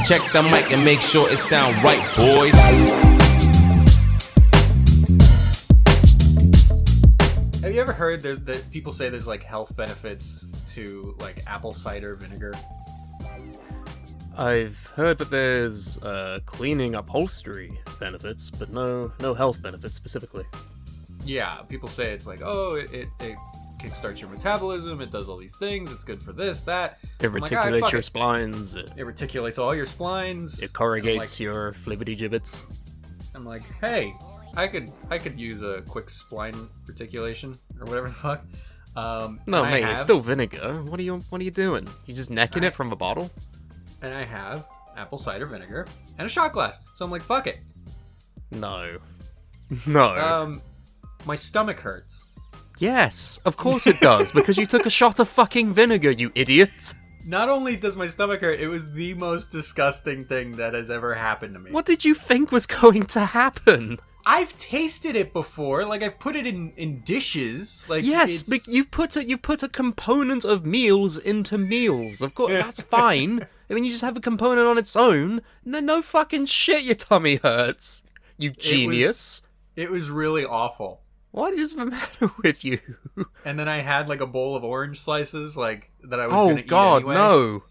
Check the mic and make sure it sound right, boys. Have you ever heard that people say there's like health benefits to like apple cider vinegar? I've heard that there's cleaning upholstery benefits, but no health benefits specifically. Yeah, people say it's like, oh, it kickstarts your metabolism, it does all these things, it's good for this, that. It reticulates your splines. It reticulates all your splines. It corrugates your flibbity gibbets. I'm like, hey, I could use a quick spline reticulation or whatever the fuck. No, mate, it's still vinegar. What are you doing? You just necking it from a bottle? And I have apple cider vinegar and a shot glass. So I'm like, fuck it. No. My stomach hurts. Yes, of course it does, because you took a shot of fucking vinegar, you idiot. Not only does my stomach hurt, it was the most disgusting thing that has ever happened to me. What did you think was going to happen? I've tasted it before. Like, I've put it in dishes. Like, yes, but you've put a component of meals into meals. Of course, that's fine. I mean, you just have a component on its own, and then no fucking shit, your tummy hurts. You genius. It was really awful. What is the matter with you? And then I had like a bowl of orange slices, like that I was gonna eat anyway. No!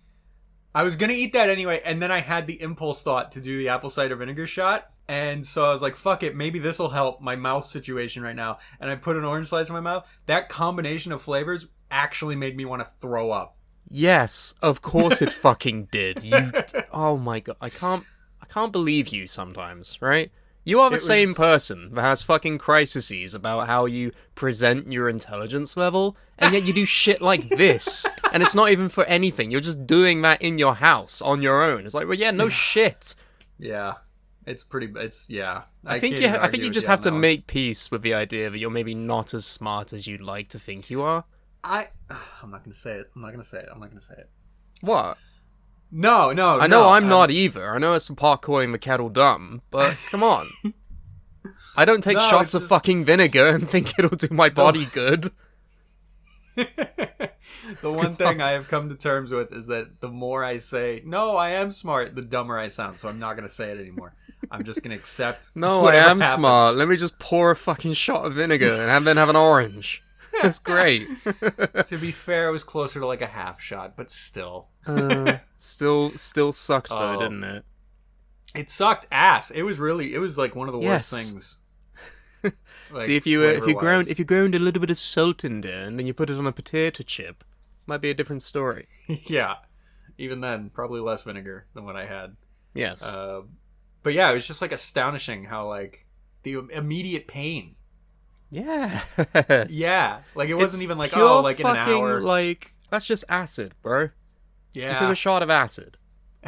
I was gonna eat that anyway, and then I had the impulse thought to do the apple cider vinegar shot, and so I was like, "Fuck it, maybe this will help my mouth situation right now." And I put an orange slice in my mouth. That combination of flavors actually made me want to throw up. Yes, of course it fucking did. Oh my god, I can't believe you sometimes, right? You are the same person that has fucking crises about how you present your intelligence level, and yet you do shit like this, and it's not even for anything. You're just doing that in your house on your own. It's like, well, yeah, no shit. Yeah, yeah. I think you just have to make peace with the idea that you're maybe not as smart as you'd like to think you are. I'm not gonna say it. What? No. I know I'm not either. I know it's pot calling the kettle dumb, but come on. I don't take shots of fucking vinegar and think it'll do my body good. The one thing I have come to terms with is that the more I say, no, I am smart, the dumber I sound, so I'm not going to say it anymore. I'm just going to accept No, I am smart. Let me just pour a fucking shot of vinegar and then have an orange. That's great. To be fair, it was closer to like a half shot, but still. Still sucked though, didn't it? It sucked ass. It was like one of the worst things. Like, see, if you ground a little bit of salt in there and then you put it on a potato chip, might be a different story. Yeah. Even then, probably less vinegar than what I had. Yes. But yeah, it was just like astonishing how like the immediate pain. Yeah. Yeah. Like it wasn't even like, oh, like in an hour. Like, that's just acid, bro. Yeah. You took a shot of acid.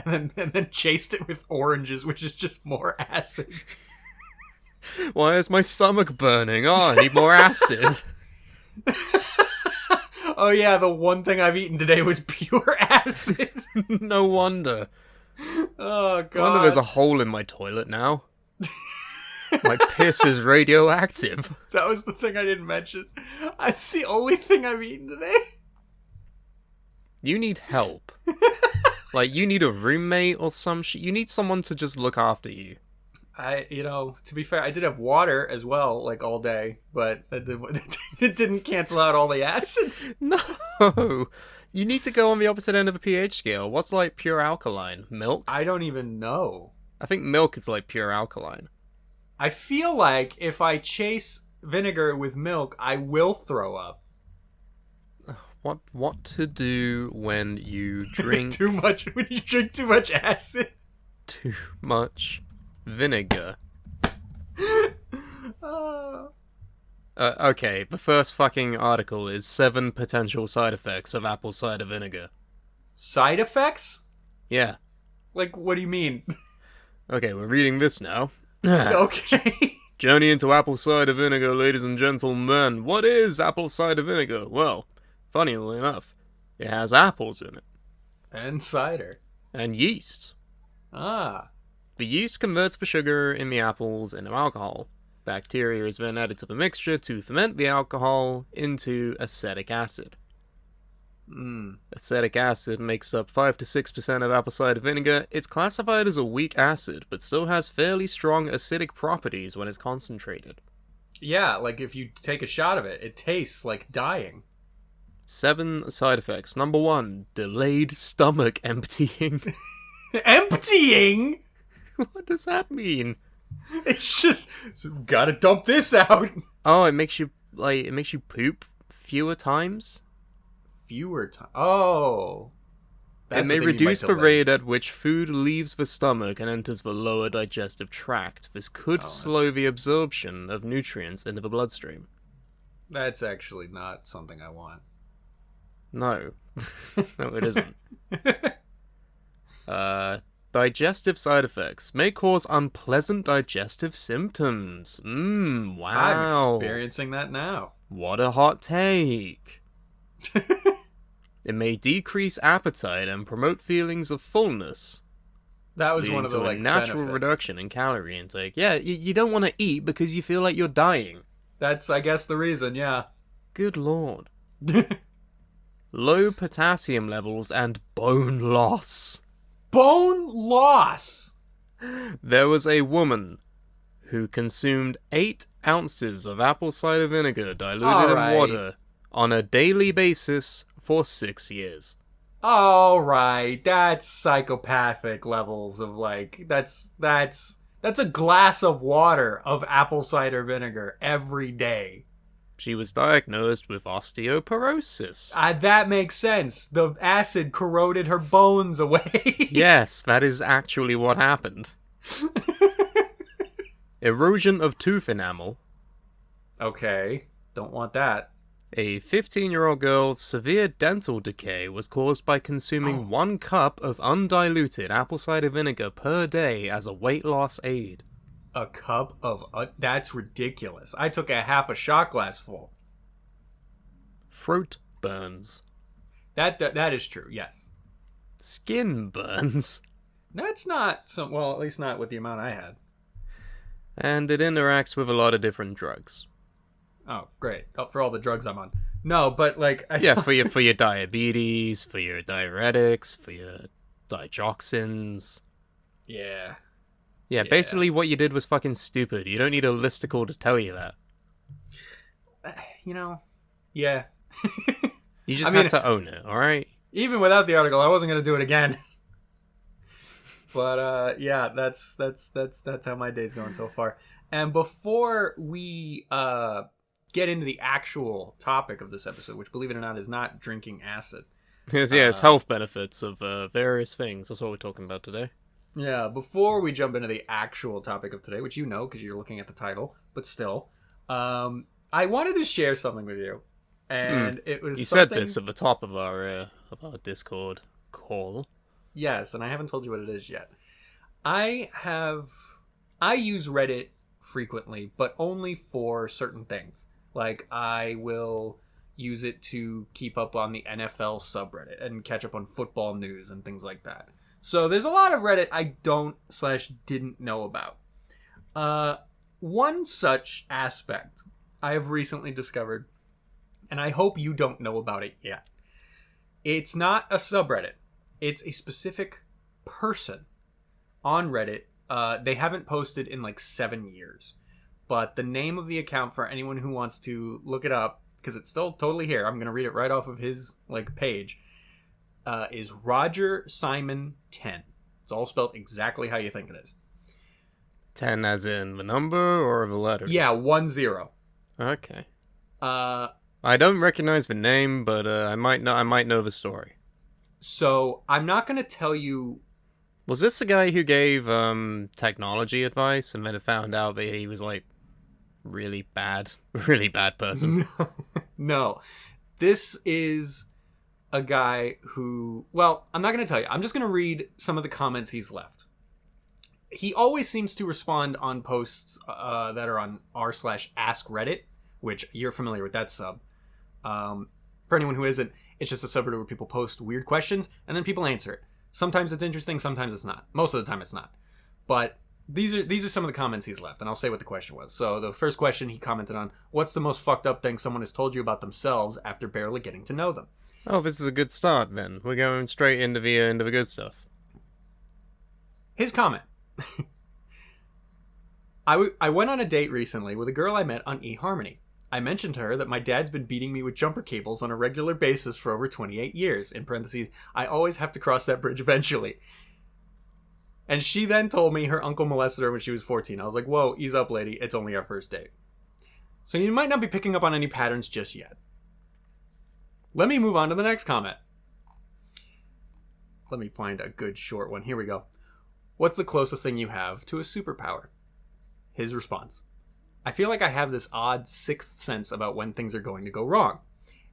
And then chased it with oranges, which is just more acid. Why is my stomach burning? Oh, I need more acid. Oh yeah, the one thing I've eaten today was pure acid. No wonder. Oh god. No wonder there's a hole in my toilet now. My piss is radioactive. That was the thing I didn't mention. That's the only thing I've eaten today. You need help. Like, you need a roommate or some shit. You need someone to just look after you. To be fair, I did have water as well, like, all day, but it didn't cancel out all the acid. No! You need to go on the opposite end of a pH scale. What's, like, pure alkaline? Milk? I don't even know. I think milk is, like, pure alkaline. I feel like if I chase vinegar with milk, I will throw up. What to do when you drink... When you drink too much acid? Too much vinegar. Okay, the first fucking article is 7 potential side effects of apple cider vinegar. Side effects? Yeah. Like, what do you mean? Okay, we're reading this now. Okay. Journey into apple cider vinegar, ladies and gentlemen. What is apple cider vinegar? Well, funnily enough, it has apples in it. And cider. And yeast. Ah. The yeast converts the sugar in the apples into alcohol. Bacteria is then added to the mixture to ferment the alcohol into acetic acid. Acetic acid makes up 5 to 6% of apple cider vinegar. It's classified as a weak acid, but still has fairly strong acidic properties when it's concentrated. Yeah, like if you take a shot of it, it tastes like dying. 7 side effects. Number 1, delayed stomach emptying. Emptying? What does that mean? It's just, gotta dump this out. Oh, it makes you poop fewer times? Fewer time. Oh. It may reduce the rate at which food leaves the stomach and enters the lower digestive tract. This could slow the absorption of nutrients into the bloodstream. That's actually not something I want. No. No, it isn't. Digestive side effects may cause unpleasant digestive symptoms. Wow. I'm experiencing that now. What a hot take. It may decrease appetite and promote feelings of fullness. That was one of the natural benefits. Reduction in calorie intake. Yeah, you don't want to eat because you feel like you're dying. That's, I guess, the reason, yeah. Good lord. Low potassium levels and bone loss. Bone loss! There was a woman who consumed 8 ounces of apple cider vinegar diluted in water on a daily basis for 6 years. Alright, that's psychopathic levels of that's a glass of water of apple cider vinegar every day. She was diagnosed with osteoporosis. That makes sense. The acid corroded her bones away. Yes, that is actually what happened. Erosion of tooth enamel. Okay, don't want that. A 15-year-old girl's severe dental decay was caused by consuming 1 cup of undiluted apple cider vinegar per day as a weight loss aid. A cup of... that's ridiculous. I took a half a shot glass full. Throat burns. That is true, yes. Skin burns. That's not... well, at least not with the amount I had. And it interacts with a lot of different drugs. Oh, great. Oh, for all the drugs I'm on. No, but for your diabetes, for your diuretics, for your digoxins. Yeah. Yeah, basically what you did was fucking stupid. You don't need a listicle to tell you that. Yeah. You just have to own it, alright? Even without the article, I wasn't going to do it again. But, yeah, that's how my day's going so far. And before we get into the actual topic of this episode, which, believe it or not, is not drinking acid. It's health benefits of various things. That's what we're talking about today. Yeah, before we jump into the actual topic of today, which you know because you're looking at the title, but still, I wanted to share something with you. And it was said this at the top of our Discord call. Yes, and I haven't told you what it is yet. I use Reddit frequently, but only for certain things. Like, I will use it to keep up on the NFL subreddit and catch up on football news and things like that. So there's a lot of Reddit I didn't know about. One such aspect I have recently discovered, and I hope you don't know about it yet. It's not a subreddit. It's a specific person on Reddit. They haven't posted in 7 years. But the name of the account, for anyone who wants to look it up, because it's still totally here, I'm going to read it right off of his page, is Roger Simon 10. It's all spelled exactly how you think it is. 10 as in the number or the letters? Yeah, 10. Okay. I don't recognize the name, but I might know the story. So I'm not going to tell you. Was this the guy who gave technology advice and then it found out that he was really bad person? No. This is a guy who, well, I'm not going to tell you. I'm just going to read some of the comments he's left. He always seems to respond on posts that are on r/askreddit, which you're familiar with that sub. For anyone who isn't, it's just a subreddit where people post weird questions and then people answer it. Sometimes it's interesting, sometimes it's not. Most of the time it's not. But these are some of the comments he's left, and I'll say what the question was. So the first question he commented on, what's the most fucked up thing someone has told you about themselves after barely getting to know them? Oh, this is a good start then. We're going straight into the good stuff. His comment. I went on a date recently with a girl I met on eHarmony. I mentioned to her that my dad's been beating me with jumper cables on a regular basis for over 28 years. In parentheses, I always have to cross that bridge eventually. And she then told me her uncle molested her when she was 14. I was like, whoa, ease up, lady. It's only our first date. So you might not be picking up on any patterns just yet. Let me move on to the next comment. Let me find a good short one. Here we go. What's the closest thing you have to a superpower? His response. I feel like I have this odd sixth sense about when things are going to go wrong.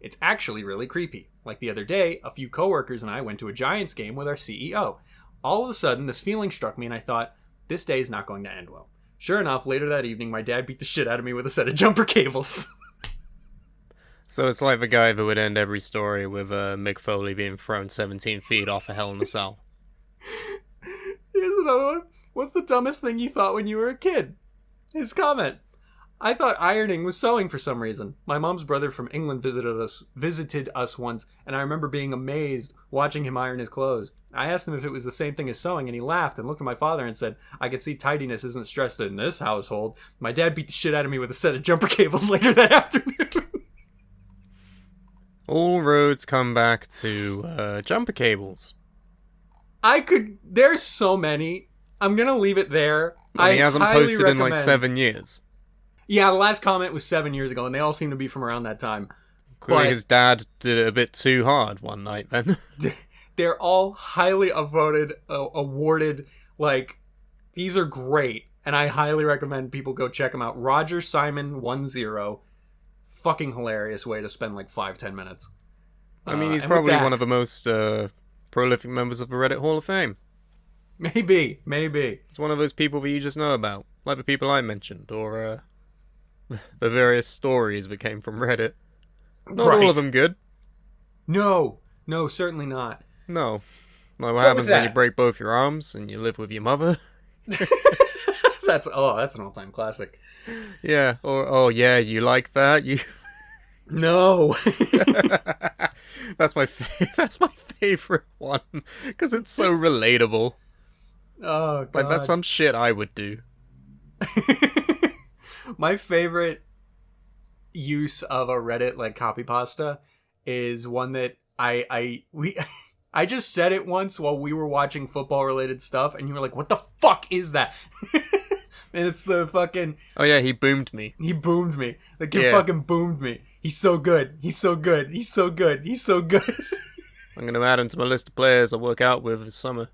It's actually really creepy. Like the other day, a few coworkers and I went to a Giants game with our CEO. All of a sudden, this feeling struck me and I thought, this day is not going to end well. Sure enough, later that evening, my dad beat the shit out of me with a set of jumper cables. So it's like the guy that would end every story with Mick Foley being thrown 17 feet off a Hell in a Cell. Here's another one. What's the dumbest thing you thought when you were a kid? His comment. I thought ironing was sewing for some reason. My mom's brother from England visited us once, and I remember being amazed watching him iron his clothes. I asked him if it was the same thing as sewing, and he laughed and looked at my father and said, I can see tidiness isn't stressed in this household. My dad beat the shit out of me with a set of jumper cables later that afternoon. All roads come back to jumper cables. There's so many. I'm gonna leave it there. And he hasn't posted recommend. in like 7 years. Yeah, the last comment was 7 years ago, and they all seem to be from around that time. Clearly his dad did it a bit too hard one night then. They're all highly awarded, like, these are great, and I highly recommend people go check them out. Roger Simon 10, fucking hilarious way to spend like 5-10 minutes. I mean, he's probably one of the most prolific members of the Reddit Hall of Fame. Maybe. It's one of those people that you just know about, like the people I mentioned, or the various stories that came from Reddit. Not all of them good. No, certainly not. No. Like what happens when you break both your arms and you live with your mother? That's an all-time classic. Yeah. Or, oh yeah, you like that? You... No. That's my favorite one because it's so relatable. Oh god. Like that's some shit I would do. My favorite use of a Reddit like copy pasta is one that I just said it once while we were watching football related stuff and you were like, what the fuck is that? And it's the fucking... Oh yeah, he boomed me. He boomed me. The kid fucking boomed me. He's so good. He's so good. He's so good. He's so good. I'm going to add him to my list of players I work out with this summer.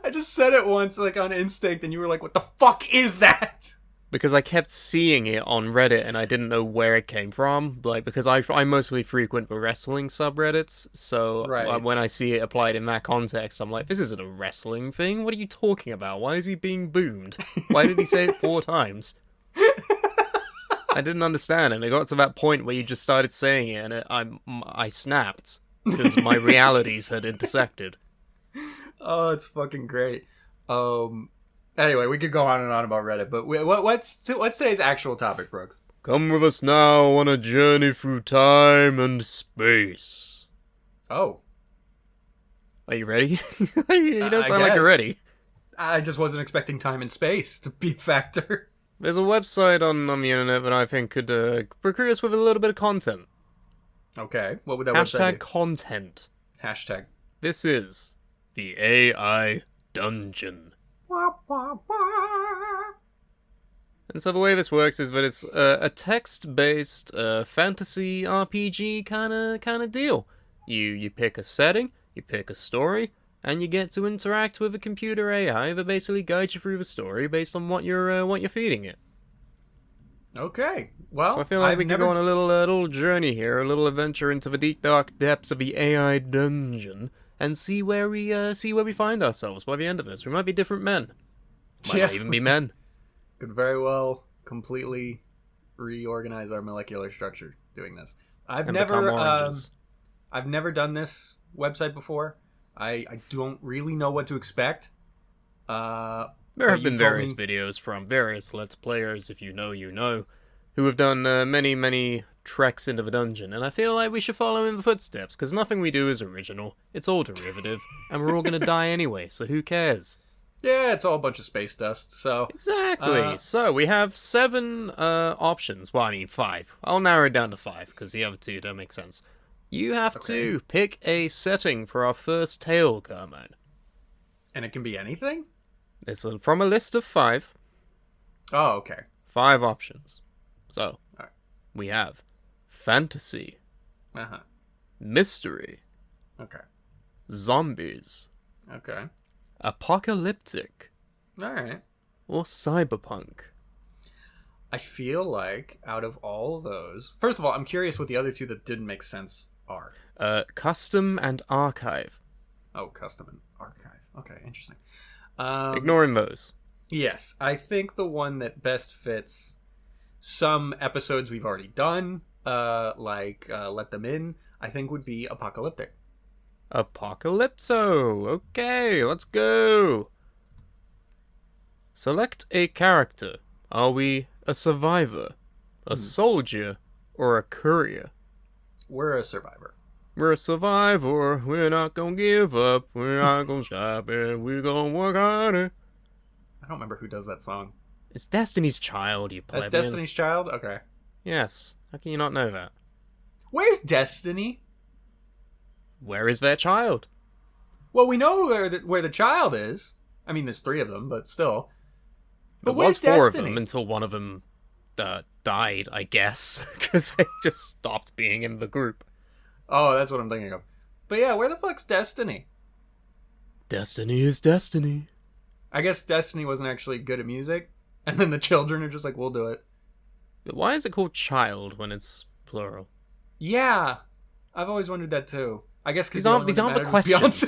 I just said it once, like, on instinct, and you were like, what the fuck is that? Because I kept seeing it on Reddit, and I didn't know where it came from. Like, because I mostly frequent the wrestling subreddits, so when I see it applied in that context, I'm like, this isn't a wrestling thing. What are you talking about? Why is he being boomed? Why did he say it 4 times? I didn't understand, and it got to that point where you just started saying it, and I snapped, because my realities had intersected. Oh, it's fucking great. Anyway, we could go on and on about Reddit, but what's today's actual topic, Brooks? Come with us now on a journey through time and space. Oh. Are you ready? You don't sound like you're ready. I just wasn't expecting time and space to be a factor. There's a website on the internet that I think could recruit us with a little bit of content. Okay, what would that website be? #content. Hashtag. This is the AI Dungeon. And so the way this works is that it's a text-based fantasy RPG kind of deal. You pick a setting, you pick a story, and you get to interact with a computer AI that basically guides you through the story based on what you're feeding it. Okay, well, so I feel like we can go on a little journey here, a little adventure into the deep dark depths of the AI dungeon, and see where we find ourselves by the end of this. We might be different men. Might not even be men. Could very well completely reorganize our molecular structure doing this. I've never done this website before. I don't really know what to expect. There have been various videos from various Let's Players, if you know, you know. who have done many, many treks into the dungeon, and I feel like we should follow in the footsteps, because nothing we do is original. It's all derivative, and we're all gonna die anyway, so who cares? Yeah, it's all a bunch of space dust, so... Exactly. So we have 7 options. Well, I mean 5. I'll narrow it down to 5, because the other 2 don't make sense. You have to pick a setting for our first tale, Carmine. And it can be anything? It's from a list of 5. Oh, okay. 5 options. So, Alright. we have fantasy, Uh-huh. mystery, Okay. zombies, Okay. apocalyptic, Alright. or cyberpunk. I feel like out of all of those... First of all, I'm curious what the other 2 that didn't make sense are. Custom and archive. Oh, custom and archive. Okay, interesting. Ignoring those. Yes, I think the one that best fits some episodes we've already done, like Let Them In, I think would be apocalyptic. Apocalypso! Okay, let's go! Select a character. Are we a survivor, a soldier, or a courier? We're a survivor. We're a survivor, we're not gonna give up, we're not gonna stop it, we're gonna work harder. I don't remember who does that song. It's Destiny's Child, you plebeian. That's Destiny's Child? Okay. Yes, how can you not know that? Where's Destiny? Where is their child? Well, we know where the child is. I mean, there's 3 of them, but still. But There was where's 4 of Destiny? them until one of them died, I guess, because they just stopped being in the group. Oh, that's what I'm thinking of. But yeah, where the fuck's Destiny? Destiny is destiny. I guess Destiny wasn't actually good at music, and then the children are just like, we'll do it. But why is it called child when it's plural? Yeah, I've always wondered that too. I guess because These aren't the questions.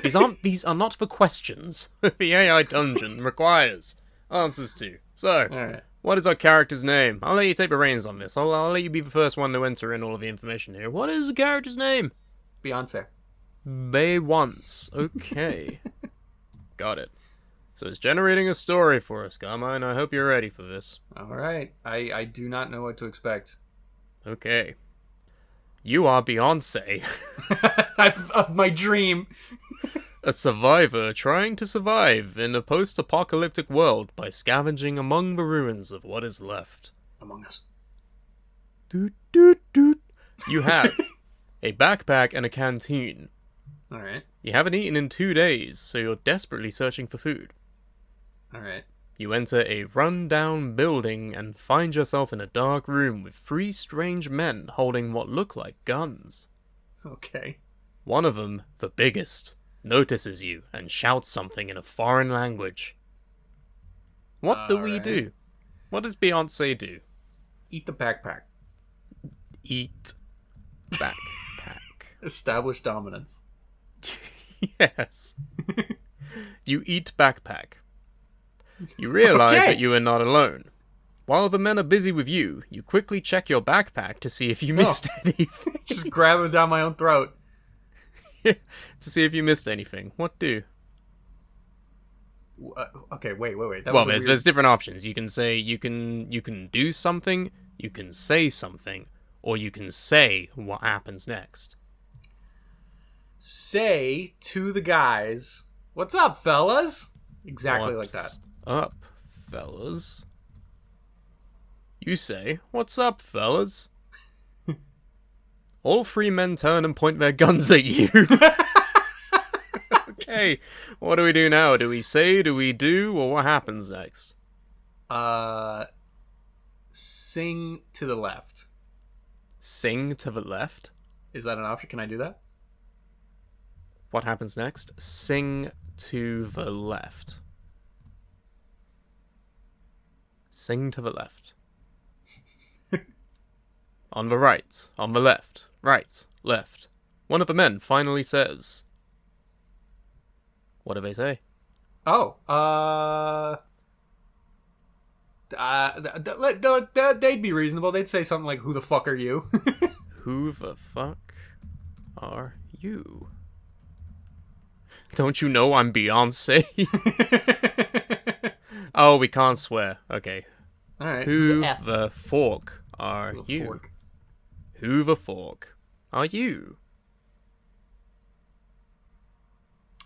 These are not the questions the AI dungeon requires answers to. So, Alright. what is our character's name? I'll let you take the reins on this. I'll let you be the first one to enter in all of the information here. What is the character's name? Beyonce. Bay Once. Okay. Got it. So it's generating a story for us, Carmine. I hope you're ready for this. Alright. I do not know what to expect. Okay. You are Beyonce, Of my dream. a survivor trying to survive in a post-apocalyptic world by scavenging among the ruins of what is left. Among Us. Doot, doot, doot. You have a backpack and a canteen. Alright. You haven't eaten in 2 days, so you're desperately searching for food. Alright. You enter a run-down building and find yourself in a dark room with 3 strange men holding what look like guns. Okay. One of them, the biggest, notices you and shouts something in a foreign language. What do we Alright. do? What does Beyonce do? Eat the backpack. Eat backpack. Establish dominance. Yes. You eat backpack. You realize Okay. that you are not alone. While the men are busy with you, you quickly check your backpack to see if you missed anything. Just grab it down my own throat. To see if you missed anything. What do? Okay, wait. That Well, was a there's weird... different options. You can say you can do something, you can say something, or you can say what happens next. Say to the guys, "What's up, fellas?" Exactly like that. What's up, fellas? You say, "What's up, fellas?" All 3 men turn and point their guns at you. Okay, what do we do now? Do we say, do we do, or what happens next? Sing to the left. Sing to the left. Is that an option? Can I do that? What happens next? Sing to the left. Sing to the left. On the right. On the left. Right. Left. One of the men finally says... What do they say? Oh, they'd be reasonable. They'd say something like, "Who the fuck are you?" Who the fuck are you? Don't you know I'm Beyonce? Oh, we can't swear. Okay. All right. Who F. the fork are With a you? fork. Who the fork are you?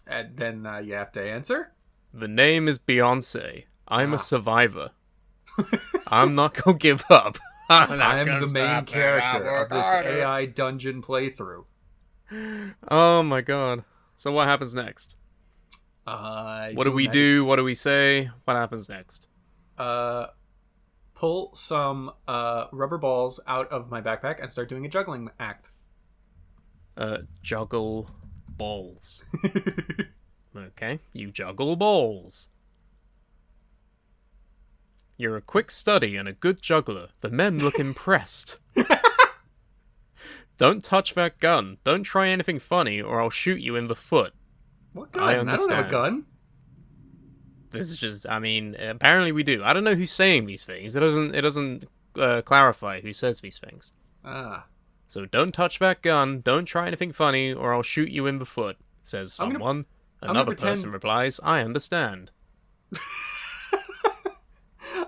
And then you have to answer? The name is Beyonce. I'm Ah. a survivor. I'm not gonna give up. I'm the main character of this AI dungeon playthrough. Oh my god. So what happens next? What do we do? What do we say? What happens next? Pull some rubber balls out of my backpack and start doing a juggling act. Juggle balls. Okay, you juggle balls. You're a quick study and a good juggler. The men look impressed. Don't touch that gun. Don't try anything funny or I'll shoot you in the foot. What gun? I I don't understand. have a gun. This is just, I mean, apparently we do. I don't know who's saying these things. It doesn't clarify who says these things. Ah. So don't touch that gun, don't try anything funny, or I'll shoot you in the foot, says I'm someone. gonna Another pretend- person replies, I understand.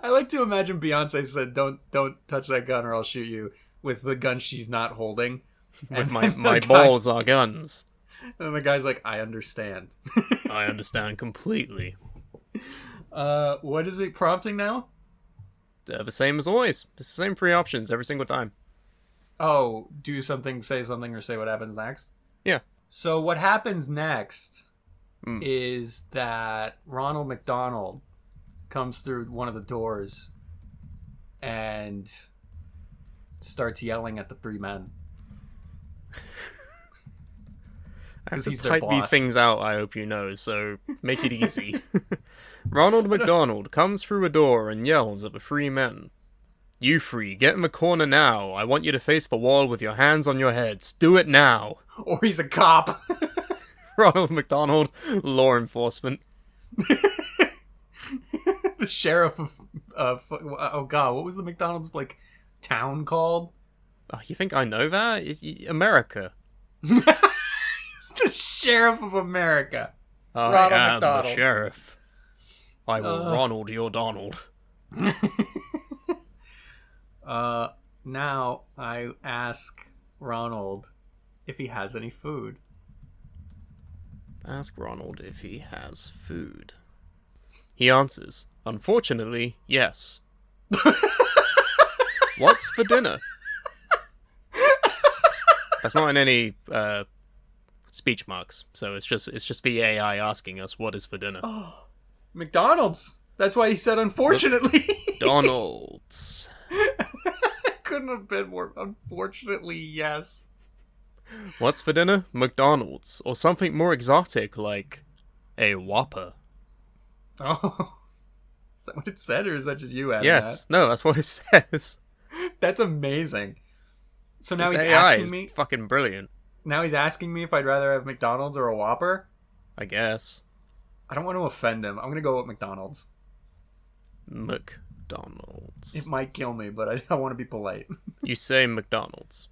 I like to imagine Beyonce said, "Don't touch that gun, or I'll shoot you," with the gun she's not holding. With And my the guy- balls are guns. And the guy's like, "I understand." I understand completely. What is it prompting now? The same as always. It's the same 3 options every single time. Oh, do something, say something, or say what happens next? Yeah. So what happens next Mm. is that Ronald McDonald comes through one of the doors and starts yelling at the 3 men. I have to he's their type these boss. things out, I hope you know, so make it easy. Ronald McDonald comes through a door and yells at the 3 men. You 3, get in the corner now. I want you to face the wall with your hands on your heads. Do it now. Or he's a cop. Ronald McDonald, law enforcement. The sheriff of oh god, what was the McDonald's like town called? Oh, you think I know that? America. The sheriff of America. I Ronald am McDonald. the sheriff. I will Ronald your Donald. Now I ask Ronald if he has any food. Ask Ronald if he has food. He answers, unfortunately, yes. What's for dinner? That's not in any speech marks, so it's just the AI asking us what is for dinner. McDonald's. That's why he said unfortunately. Donald's. Couldn't have been more. Unfortunately, yes. What's for dinner? McDonald's. Or something more exotic like a Whopper. Oh. Is that what it said, or is that just you adding Yes. No, that's what it says. that? That's amazing. So now This he's AI asking is me. fucking brilliant, Now he's asking me if I'd rather have McDonald's or a Whopper. I guess. I don't want to offend him. I'm gonna go with McDonald's. McDonald's. It might kill me, but I want to be polite. You say McDonald's.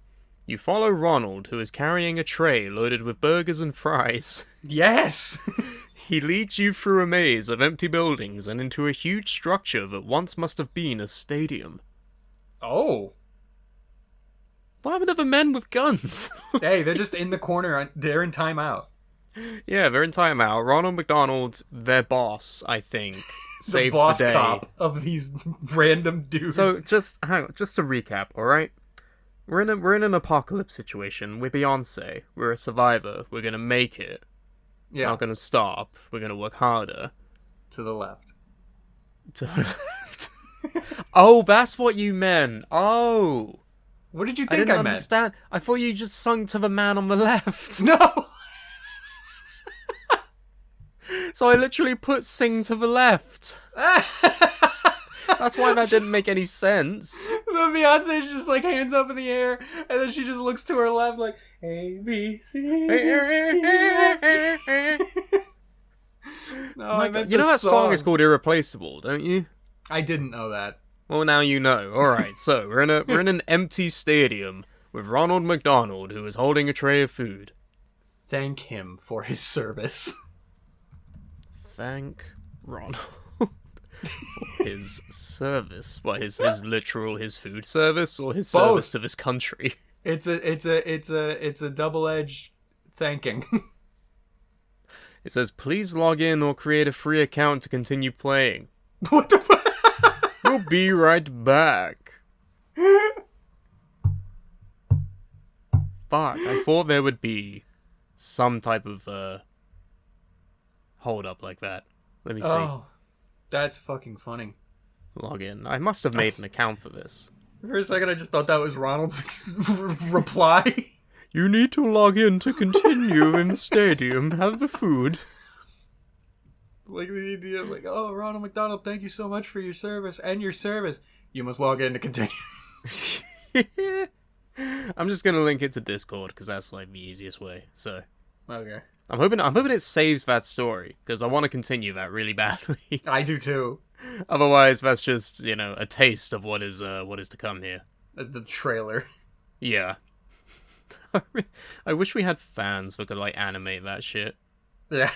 You follow Ronald, who is carrying a tray loaded with burgers and fries. Yes. He leads you through a maze of empty buildings and into a huge structure that once must have been a stadium. Oh. What happened to the men with guns? Hey, they're just in the corner. They're in timeout. Yeah, they're in timeout. Ronald McDonald, their boss, I think, The saves boss the day. cop of these random dudes. So just hang on, just to recap, all right? We're in an apocalypse situation. We're Beyonce. We're a survivor. We're gonna make it. yeah, Not gonna stop. We're gonna work harder. to the left. To the left. Oh, that's what you meant. Oh, What did you I think didn't I meant? understand. I thought you just sung to the man on the left. No. So I literally put sing to the left. That's why that didn't make any sense. So Beyonce's just like hands up in the air, and then she just looks to her left like A B C. No, I meant You know the that song is called Irreplaceable, don't you? I didn't know that. Well, now you know. All right, so we're in an empty stadium with Ronald McDonald, who is holding a tray of food. Thank him for his service. Thank Ronald. for his service. What, his literal, his food service, or his Both. service to this country? It's a double-edged thanking. It says, please log in or create a free account to continue playing. What the fuck? We'll be right back. Fuck, I thought there would be some type of hold up like that. Let me see. Oh, that's fucking funny. Log in. I must have made an account for this. For a second, I just thought that was Ronald's reply. You need to log in to continue in the stadium. Have the food. Like the idea of like, oh, Ronald McDonald, thank you so much for your service and your service. You must log in to continue. I'm just gonna link it to Discord because that's like the easiest way. So Okay. I'm hoping it saves that story because I want to continue that really badly. I do too. Otherwise, that's just a taste of what is to come here. The trailer. Yeah. I wish we had fans that could like animate that shit. Yeah.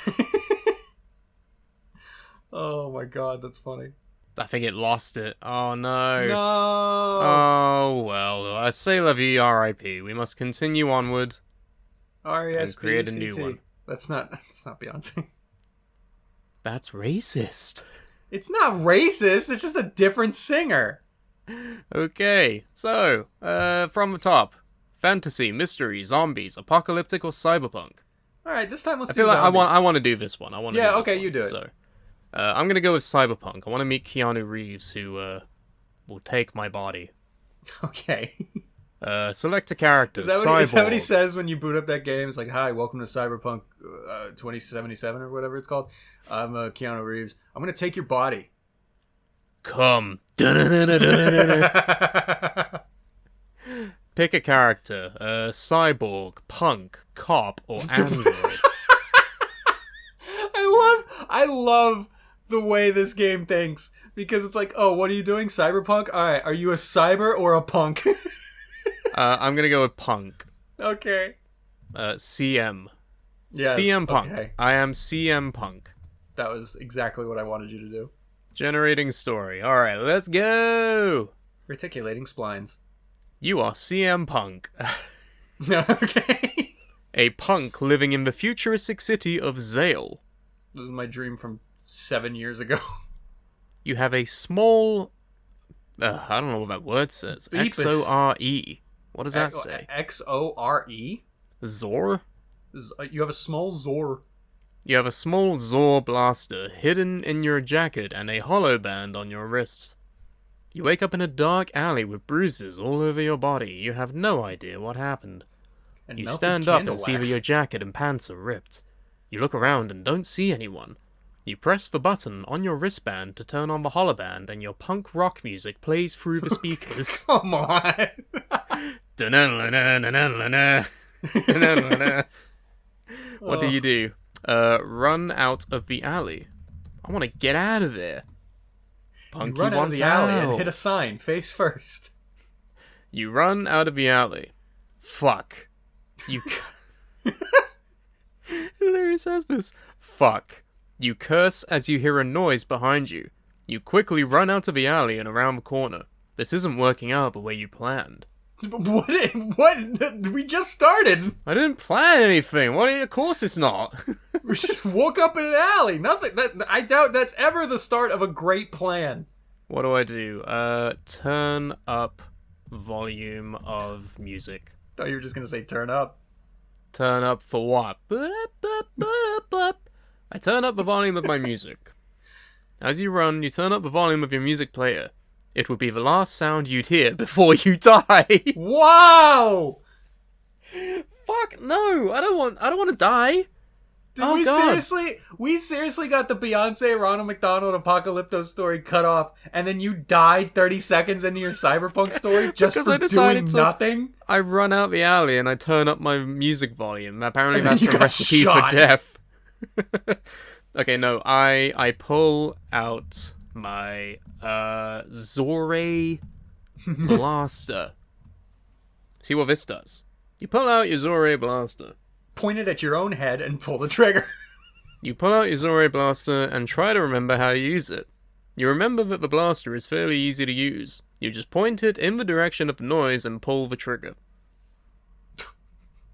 Oh my god, that's funny. I think it lost it. Oh no. No. Oh well. I say la vie, R.I.P. We must continue onward. R.E.S.P.C.T. And create a new one. That's not Beyonce. That's racist. It's not racist. It's just a different singer. Okay, so from the top: fantasy, mystery, zombies, apocalyptic, or cyberpunk. All right, this time let's I do feel like zombies. I want to do this one. Yeah, okay, you do it. So, I'm gonna go with cyberpunk. I want to meet Keanu Reeves, who will take my body. Okay. Select a character. Is that Cyborg. what he says when you boot up that game? It's like, hi, welcome to Cyberpunk 2077 or whatever it's called. I'm Keanu Reeves. I'm going to take your body. Come. Pick a character. Cyborg, punk, cop, or android. I love the way this game thinks. Because it's like, oh, what are you doing? Cyberpunk? Alright, are you a cyber or a punk? I'm going to go with punk. Okay. CM. Yes, CM Punk. okay. I am CM Punk. That was exactly what I wanted you to do. Generating story. Alright, let's go! Reticulating splines. You are CM Punk. Okay. A punk living in the futuristic city of Zale. This is my dream from 7 years ago. You have a small... I don't know what that word says. Beepus. X-O-R-E. What does that say? X-O-R-E? Zor? You have a small Zor. You have a small Zor blaster hidden in your jacket and a hollow band on your wrists. You wake up in a dark alley with bruises all over your body. You have no idea what happened. And You melted stand up candle and see that wax. your jacket and pants are ripped. You look around and don't see anyone. You press the button on your wristband to turn on the holoband and your punk rock music plays through the speakers. Come on. What do you do? Run out of the alley. I want to get out of there. Punky You run out of wants the alley out. and hit a sign, face first. You run out of the alley. Fuck. You... Hilary says this. Fuck. You curse as you hear a noise behind you. You quickly run out of the alley and around the corner. This isn't working out the way you planned. What? We just started. I didn't plan anything. What? Of course it's not. We just woke up in an alley. Nothing. I doubt that's ever the start of a great plan. What do I do? Turn up volume of music. Thought you were just gonna say turn up. Turn up for what? I turn up the volume of my music. As you run, you turn up the volume of your music player. It would be the last sound you'd hear before you die. Wow! Fuck no! I don't want to die. We seriously got the Beyonce Ronald McDonald Apocalypto story cut off, and then you died 30 seconds into your cyberpunk story just Because for I decided doing nothing? I run out the alley and I turn up my music volume. Apparently And that's you a got recipe shot. for death. Okay, no, I pull out my Zore blaster. See what this does. You pull out your Zore blaster. Point it at your own head and pull the trigger. You pull out your Zore blaster and try to remember how to use it. You remember that the blaster is fairly easy to use. You just point it in the direction of the noise and pull the trigger.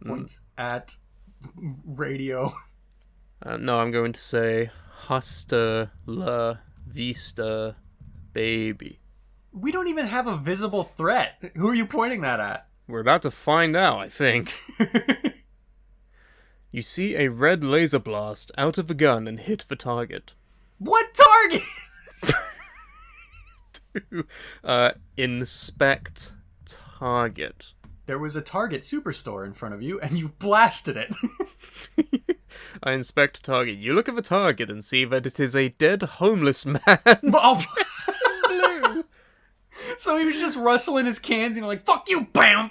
Points at radio. No, I'm going to say Hasta la Vista Baby. We don't even have a visible threat. Who are you pointing that at? We're about to find out, I think. You see a red laser blast out of the gun and hit the target. What target? Inspect target. There was a Target Superstore in front of you, and you blasted it. I inspect target. You look at the target and see that it is a dead homeless man. Oh, blue. So he was just rustling his cans, and you're like, fuck you, bam!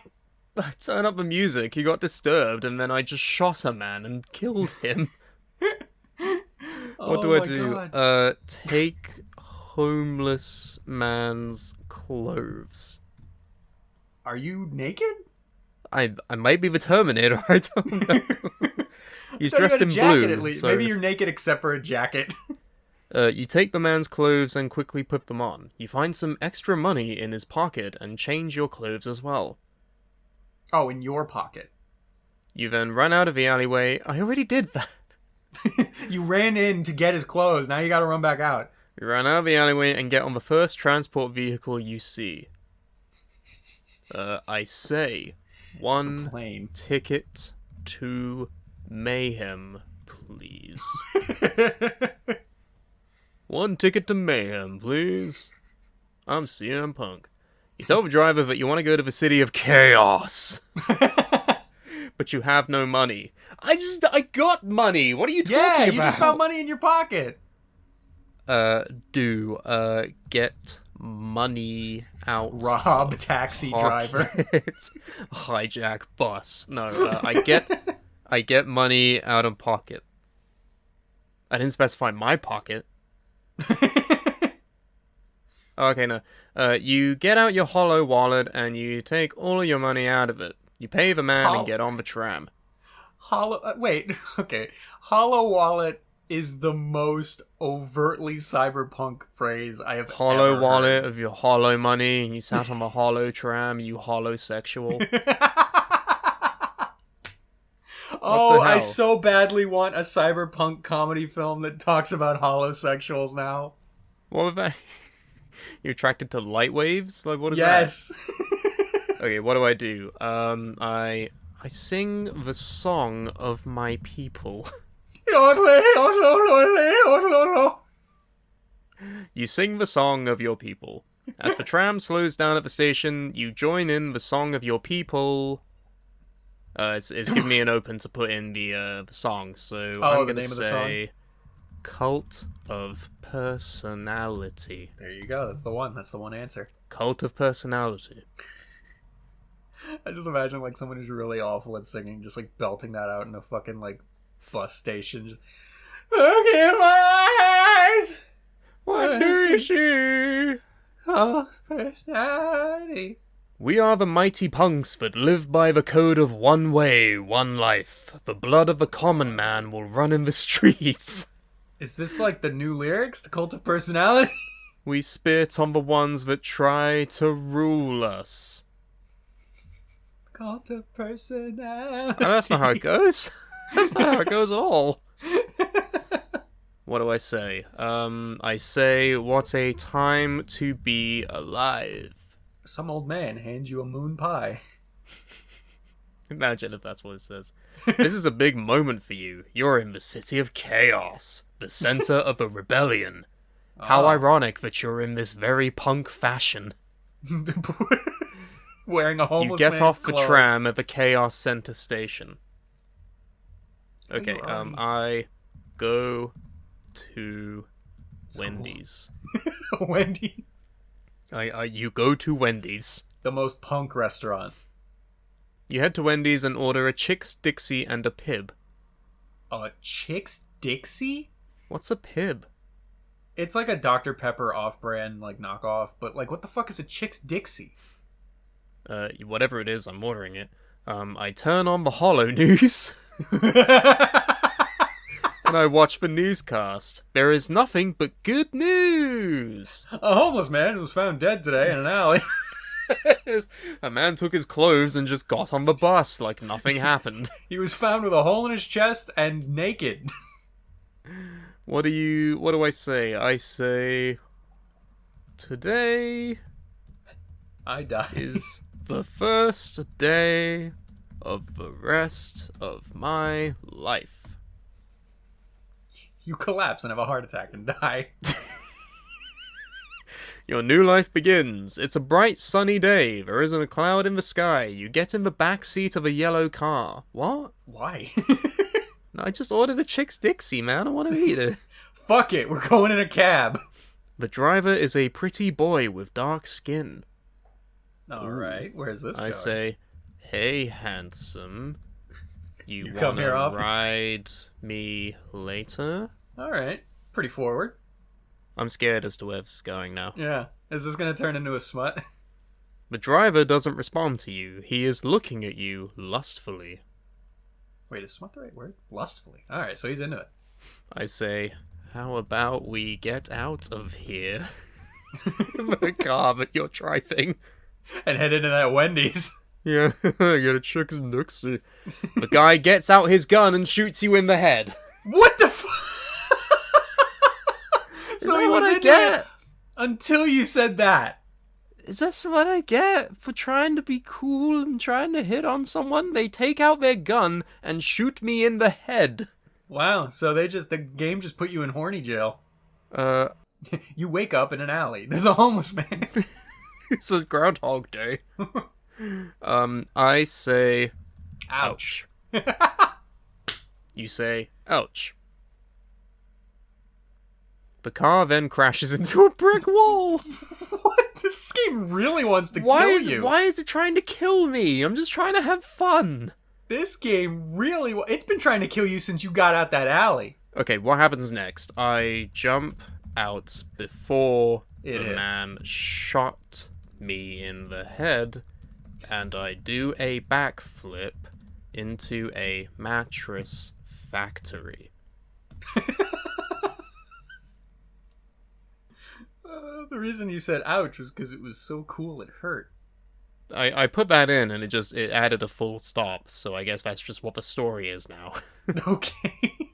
I turn up the music, he got disturbed, and then I just shot a man and killed him. What do I do? God. Take homeless man's clothes. Are you naked? I might be the Terminator, I don't know. He's I thought you dressed had a in jacket blue. At least. So, Maybe you're naked except for a jacket. you take the man's clothes and quickly put them on. You find some extra money in his pocket and change your clothes as well. Oh, in your pocket. You then run out of the alleyway. I already did that. You ran in to get his clothes. Now you gotta run back out. You run out of the alleyway and get on the first transport vehicle you see. I say, one Plane. ticket to mayhem, please. One ticket to mayhem, please. I'm CM Punk. You tell the driver that you want to go to the city of chaos. But you have no money. I got money. What are you talking about? Yeah, you just found money in your pocket. Get money out. Rob taxi driver. Hijack bus. No, I get money out of pocket. I didn't specify my pocket. Okay, no. You get out your hollow wallet and you take all of your money out of it. You pay the man and get on the tram. Wait, okay. Hollow wallet is the most overtly cyberpunk phrase I have Hollow ever wallet heard. of your hollow money, and you sat on the hollow tram, you holosexual. Oh, I hell? so badly want a cyberpunk comedy film that talks about holosexuals now. What was that? You attracted to light waves? Like, what is Yes. that? Okay, what do? I sing the song of my people. You sing the song of your people. As the tram slows down at the station, you join in the song of your people. It's giving me an open to put in the song, so I'm the gonna name of the song? say Cult of Personality. There you go. That's the one. That's the one answer. Cult of Personality. I just imagine like someone who's really awful at singing, just like belting that out in a fucking like bus station. Just look in my eyes. What do you see? Oh, personality. We are the mighty punks that live by the code of one way, one life. The blood of the common man will run in the streets. Is this like the new lyrics? The Cult of Personality? We spit on the ones that try to rule us. Cult of Personality. Oh, that's not how it goes. That's not how it goes at all. What do I say? I say, what a time to be alive. Some old man hands you a moon pie. Imagine if that's what it says. This is a big moment for you. You're in the city of chaos, the center of a rebellion. How ironic that you're in this very punk fashion. Wearing a homeless You get man's off the clothes. tram at the Chaos Center station. Okay, I go to Wendy's. Wendy's. You go to Wendy's. The most punk restaurant. You head to Wendy's and order a Chick's Dixie and a Pib. A Chick's Dixie? What's a Pib? It's like a Dr. Pepper off-brand, like, knockoff, but, like, what the fuck is a Chick's Dixie? Whatever it is, I'm ordering it. I turn on the Hollow News. and I watch the newscast. There is nothing but good news. A homeless man was found dead today in an alley. A man took his clothes and just got on the bus like nothing happened. He was found with a hole in his chest and naked. What do I say? I say... Today I died. is the first day of the rest of my life. You collapse and have a heart attack and die. Your new life begins. It's a bright, sunny day. There isn't a cloud in the sky. You get in the back seat of a yellow car. What? Why? No, I just ordered a Chick's Dixie, man. I want to eat it. Fuck it, we're going in a cab. The driver is a pretty boy with dark skin. Alright, where's this I going? say, hey, handsome. You come here wanna often? ride me later? Alright, pretty forward. I'm scared as to where this is going now. Yeah. Is this gonna turn into a smut? The driver doesn't respond to you. He is looking at you lustfully. Wait, is smut the right word? Lustfully. Alright, so he's into it. I say, how about we get out of here? The car that you're driving. And head into that Wendy's. Yeah, I get a Chick's Dixie. The guy gets out his gun and shoots you in the head. What the fuck? So he was into it until you said that. Is this what I get for trying to be cool and trying to hit on someone? They take out their gun and shoot me in the head. Wow, so the game just put you in horny jail. You wake up in an alley. There's a homeless man. It's a Groundhog Day. I say, Ouch. you say, ouch. The car then crashes into a brick wall. What? This game really wants to kill you. Why is it trying to kill me? I'm just trying to have fun. This game really... It's been trying to kill you since you got out that alley. Okay, what happens next? I jump out before It the hits. man shot me in the head, and I do a backflip into a mattress factory. The reason you said ouch was because it was so cool it hurt. I put that in, and it added a full stop, so I guess that's just what the story is now. Okay.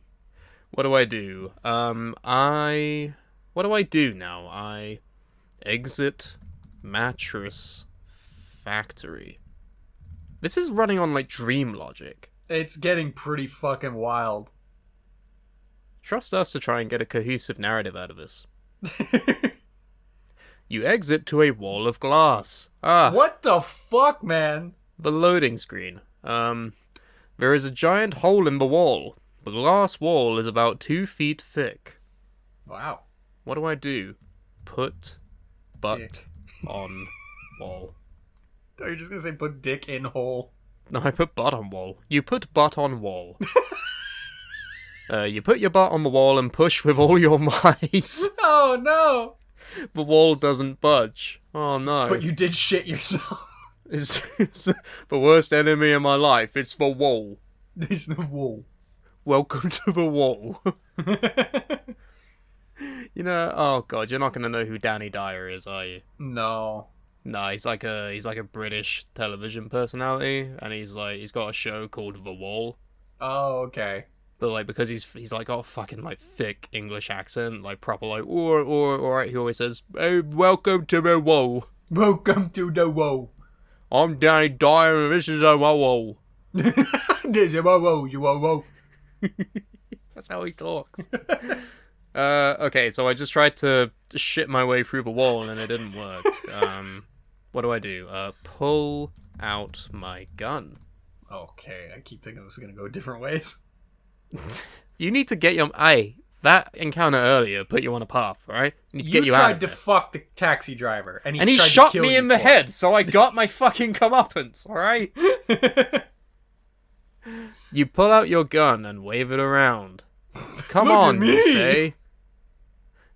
What do I do? What do I do now? I exit mattress factory. This is running on, like, dream logic. It's getting pretty fucking wild. Trust us to try and get a cohesive narrative out of this. You exit to a wall of glass. What the fuck, man? The loading screen. There is a giant hole in the wall. The glass wall is about 2 feet thick. Wow. What do I do? Put butt Dick. on wall. Are you just gonna say put dick in hole? No, I put butt on wall. You put butt on wall. You put your butt on the wall and push with all your might. Oh no! The wall doesn't budge. Oh no. But you did shit yourself. It's the worst enemy in my life. It's the wall. There's the wall. Welcome to the wall. You know, oh god, you're not gonna know who Danny Dyer is, are you? No. No, he's like a British television personality, and he's got a show called The Wall. Oh, okay. But like because he's like got a fucking like thick English accent, like proper like or he always says, "Hey, welcome to the wall. Welcome to the wall. I'm Danny Dyer and this is a wall." There's a wall, you wall. That's how he talks. Okay, so I just tried to shit my way through the wall and it didn't work. What do? Pull out my gun. Okay, I keep thinking this is gonna go different ways. You need to get your... that encounter earlier put you on a path, alright? You need to get you out tried of to it. fuck the taxi driver, and he And he tried shot to kill me you in the for head, so I got my fucking comeuppance, alright? it. You pull out your gun and wave it around. Come Look at on, me. you say.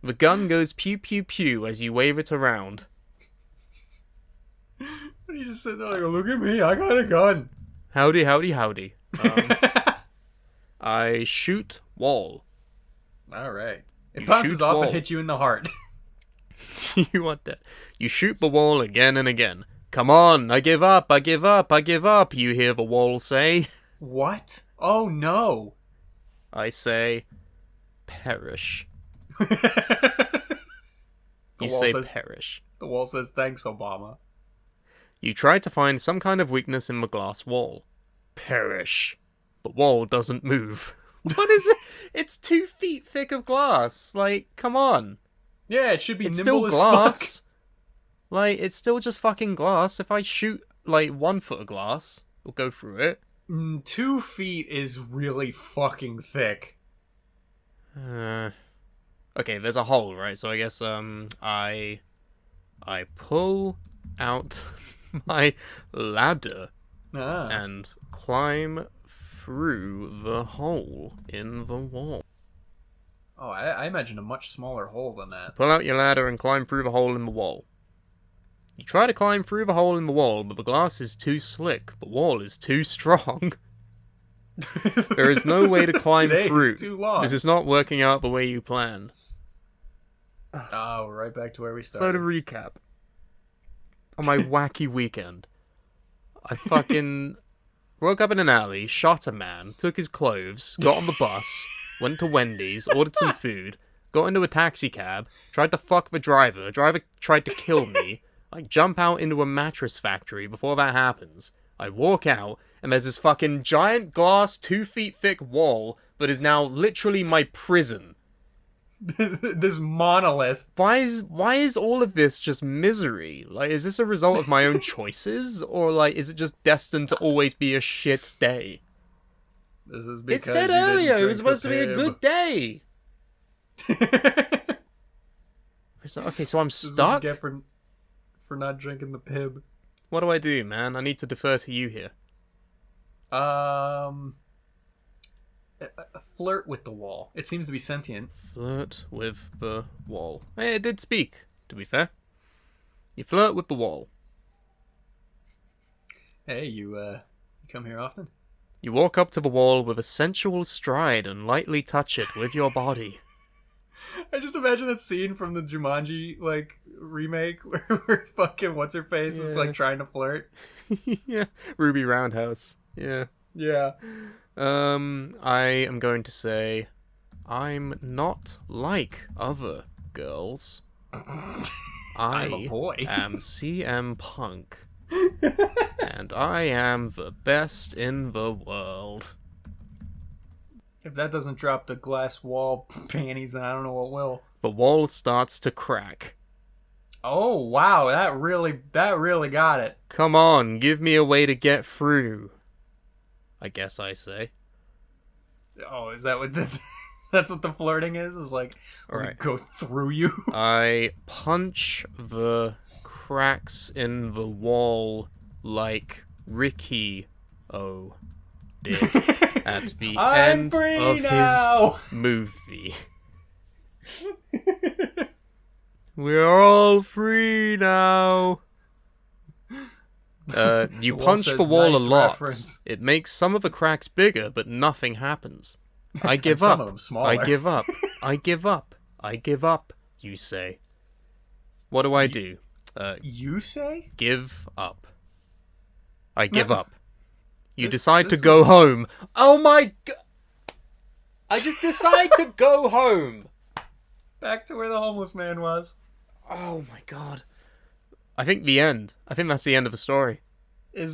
The gun goes pew pew pew as you wave it around. You just sit there like, look at me, I got a gun. Howdy, howdy, howdy. I shoot wall. All right. It You bounces shoot off wall. and hits you in the heart. You want that? You shoot the wall again and again. Come on, I give up, I give up, I give up, you hear the wall say. What? Oh no. I say, perish. The You wall say says, perish. The wall says, thanks, Obama. You try to find some kind of weakness in the glass wall. Perish. The wall doesn't move. What is it? It's 2 feet thick of glass. Like, come on. Yeah, it should be It's nimble still as glass. Like, it's still just fucking glass. If I shoot, like, 1 foot of glass, it'll go through it. fuck. 2 feet is really fucking thick. Okay, there's a hole, right? So I guess, I pull out my ladder Ah. and climb through the hole in the wall. Oh, I imagined a much smaller hole than that. Pull out your ladder and climb through the hole in the wall. You try to climb through the hole in the wall, but the glass is too slick. The wall is too strong. There is no way to climb Today's through. too long. This is not working out the way you planned. Oh, we're right back to where we So started. to recap, on my wacky weekend, I fucking woke up in an alley, shot a man, took his clothes, got on the bus, went to Wendy's, ordered some food, got into a taxi cab, tried to fuck the driver tried to kill me, I jump out into a mattress factory before that happens, I walk out, and there's this fucking giant glass 2 feet thick wall that is now literally my prison. This monolith. Why is all of this just misery? Like, is this a result of my own choices? Or, like, is it just destined to always be a shit day? This is It because said you didn't earlier it drink was supposed to be a the good day! pib. Okay, so I'm This is what stuck? you get for not drinking the pib. What do I do, man? I need to defer to you here. Flirt with the wall. It seems to be sentient. Flirt with the wall. Hey, it did speak, to be fair. You flirt with the wall. Hey, you come here often? You walk up to the wall with a sensual stride and lightly touch it with your body. I just imagine that scene from the Jumanji remake where fucking what's her face is Yeah. trying to flirt. Yeah, Ruby Roundhouse. Yeah. Yeah. I am going to say, I'm not like other girls. I'm a boy. am CM Punk. And I am the best in the world. If that doesn't drop the glass wall panties, then I don't know what will. The wall starts to crack. Oh wow, that really got it. Come on, give me a way to get through. I guess I say. Oh, is that what that's what the flirting is? Is like, All we right. go through you. I punch the cracks in the wall like Ricky did at the I'm end free of now. his movie. We're all free now. You wall punch says, the wall a "Nice lot. reference." It makes some of the cracks bigger, but nothing happens. I give some up. of them smaller. I give up. I give up. I give up, you say. What do I do? You say? Give up. I give No. up. You This- decide to this go was- home. Oh my god! I just decide to go home. Back to where the homeless man was. Oh my god. I think the end. I think that's the end of the story. Is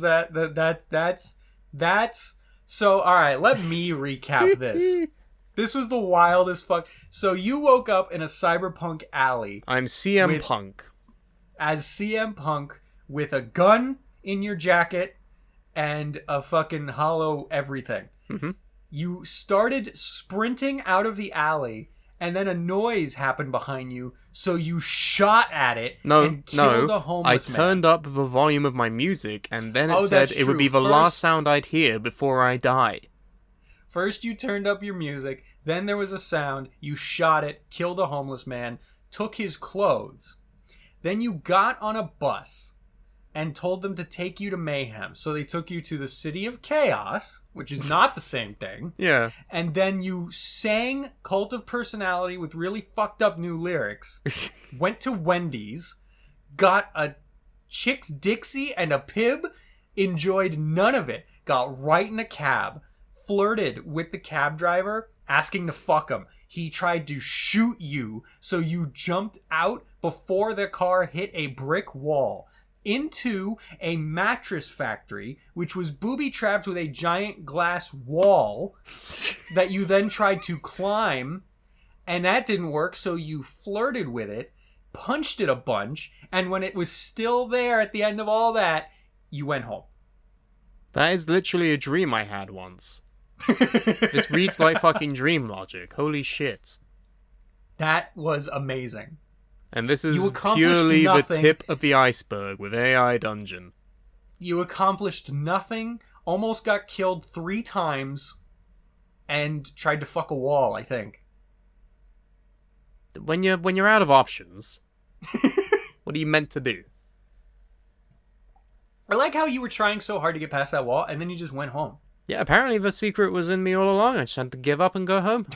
that's so? All right, let me recap this. This was the wildest fuck. So you woke up in a cyberpunk alley I'm CM With- Punk. as CM Punk with a gun in your jacket and a fucking hollow everything. Mhm. You started sprinting out of the alley, and then a noise happened behind you, so you shot at it and killed a I homeless man. turned up the volume of my music, and then it Oh, said that's it would true. be the First- last sound I'd hear before I die. First, you turned up your music, then there was a sound, you shot it, killed a homeless man, took his clothes. Then you got on a bus, and told them to take you to Mayhem. So they took you to the City of Chaos, which is not the same thing. Yeah. And then you sang Cult of Personality with really fucked up new lyrics, went to Wendy's, got a Chick's Dixie and a Pib, enjoyed none of it, got right in a cab, flirted with the cab driver, asking to fuck him. He tried to shoot you, so you jumped out before the car hit a brick wall into a mattress factory, which was booby-trapped with a giant glass wall that you then tried to climb, and that didn't work, so you flirted with it, punched it a bunch, and when it was still there at the end of all that, you went home. That is literally a dream I had once. This reads like fucking dream logic. Holy shit. That was amazing. And this is You accomplished purely the nothing. tip of the iceberg with AI Dungeon. You accomplished nothing, almost got killed 3 times, and tried to fuck a wall, I think. When you're out of options, what are you meant to do? I like how you were trying so hard to get past that wall, and then you just went home. Yeah, apparently the secret was in me all along. I just had to give up and go home.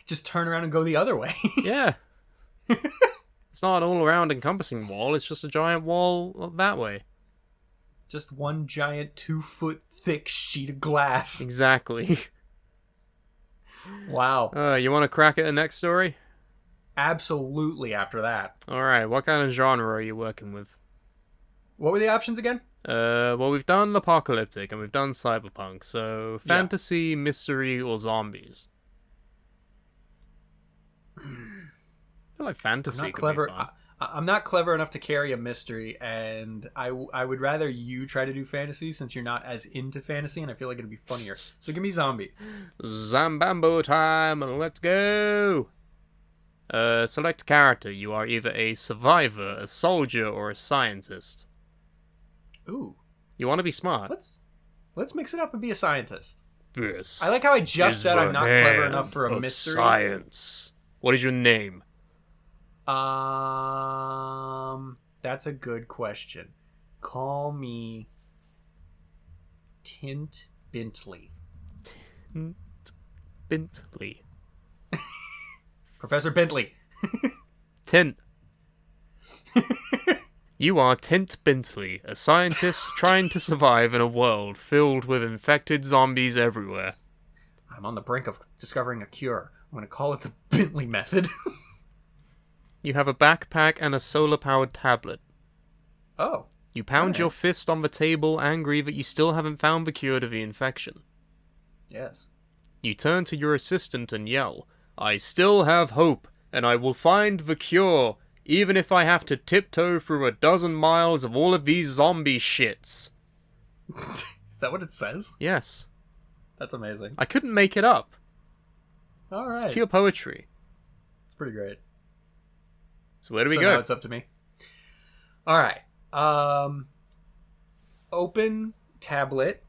Just turn around and go the other way. Yeah. It's not an all-around encompassing wall, it's just a giant wall that way. Just one giant 2-foot thick sheet of glass. Exactly. Wow. You want to crack at the next story? Absolutely after that. Alright, what kind of genre are you working with? What were the options again? Well, we've done apocalyptic and we've done cyberpunk, so fantasy, mystery, or zombies. I feel like fantasy. I'm not could clever. Be fun. I'm not clever enough to carry a mystery, and I would rather you try to do fantasy since you're not as into fantasy, and I feel like it'd be funnier. So give me zombie. Zambambo time, let's go! Select character. You are either a survivor, a soldier, or a scientist. Ooh. You want to be smart. Let's mix it up and be a scientist. This I like how I just said I'm not clever enough for a of mystery. Science. What is your name? That's a good question. Call me Tint Bentley. Bentley. Professor Bentley. Tint. You are Tint Bentley, a scientist trying to survive in a world filled with infected zombies everywhere. I'm on the brink of discovering a cure. I'm going to call it the Bentley method. You have a backpack and a solar-powered tablet. Oh. You pound your fist on the table, angry that you still haven't found the cure to the infection. Yes. You turn to your assistant and yell, "I still have hope, and I will find the cure, even if I have to tiptoe through a dozen miles of all of these zombie shits." Is that what it says? Yes. That's amazing. I couldn't make it up. All right. It's pure poetry. It's pretty great. So where do we So go? now it's up to me. All right. Open tablet.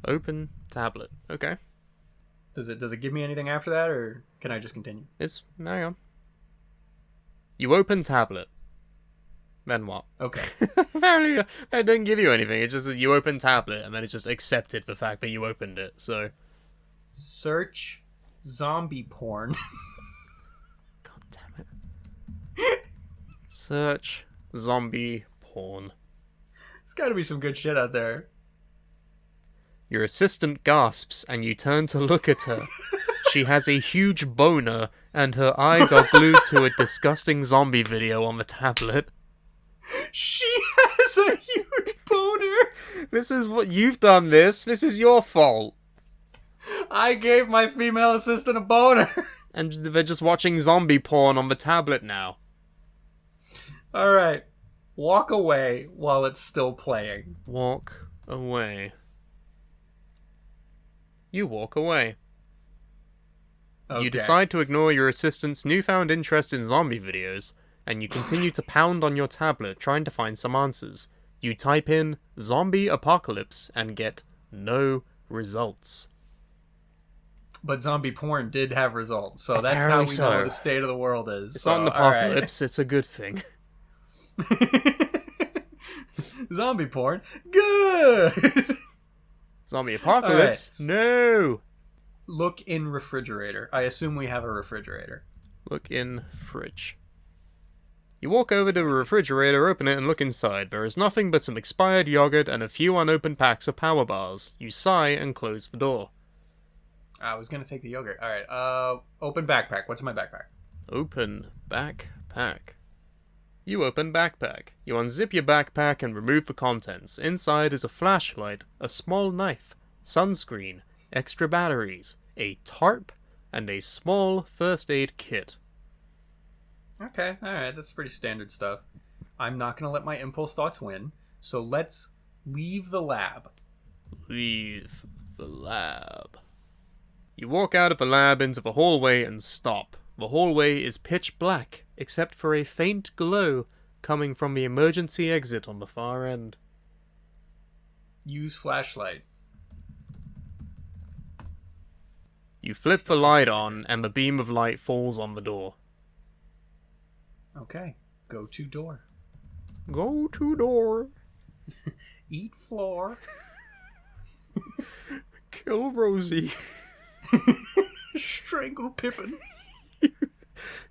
Open tablet. Okay. Does it give me anything after that, or can I just continue? Hang on. You open tablet. Then what? Okay. Apparently, it didn't give you anything. It just you open tablet, and then it just accepted the fact that you opened it. So. Search zombie porn. God damn it. Search zombie porn. There's got to be some good shit out there. Your assistant gasps, and you turn to look at her. She has a huge boner, and her eyes are glued to a disgusting zombie video on the tablet. She has a huge boner. This is what you've done. This is your fault. I gave my female assistant a boner. And they're just watching zombie porn on the tablet now. All right. Walk away while it's still playing. Walk away. You walk away. Okay. You decide to ignore your assistant's newfound interest in zombie videos, and you continue to pound on your tablet trying to find some answers. You type in zombie apocalypse and get no results. But zombie porn did have results, so that's Apparently how we know the state of the world is. It's so, not an apocalypse, it's a good thing. Zombie porn. Good. Zombie apocalypse? No! Look in refrigerator. I assume we have a refrigerator. Look in fridge. You walk over to the refrigerator, open it, and look inside. There is nothing but some expired yogurt and a few unopened packs of power bars. You sigh and close the door. I was gonna take the yogurt. Alright, open backpack. What's in my backpack? Open backpack. You open backpack. You unzip your backpack and remove the contents. Inside is a flashlight, a small knife, sunscreen, extra batteries, a tarp, and a small first aid kit. Okay, alright, that's pretty standard stuff. I'm not gonna let my impulse thoughts win, so let's leave the lab. Leave the lab. You walk out of the lab into the hallway and stop. The hallway is pitch black, except for a faint glow coming from the emergency exit on the far end. Use flashlight. You flip the light on, and the beam of light falls on the door. Okay, go to door. Go to door. Eat floor. Kill Rosie. Strangle Pippin.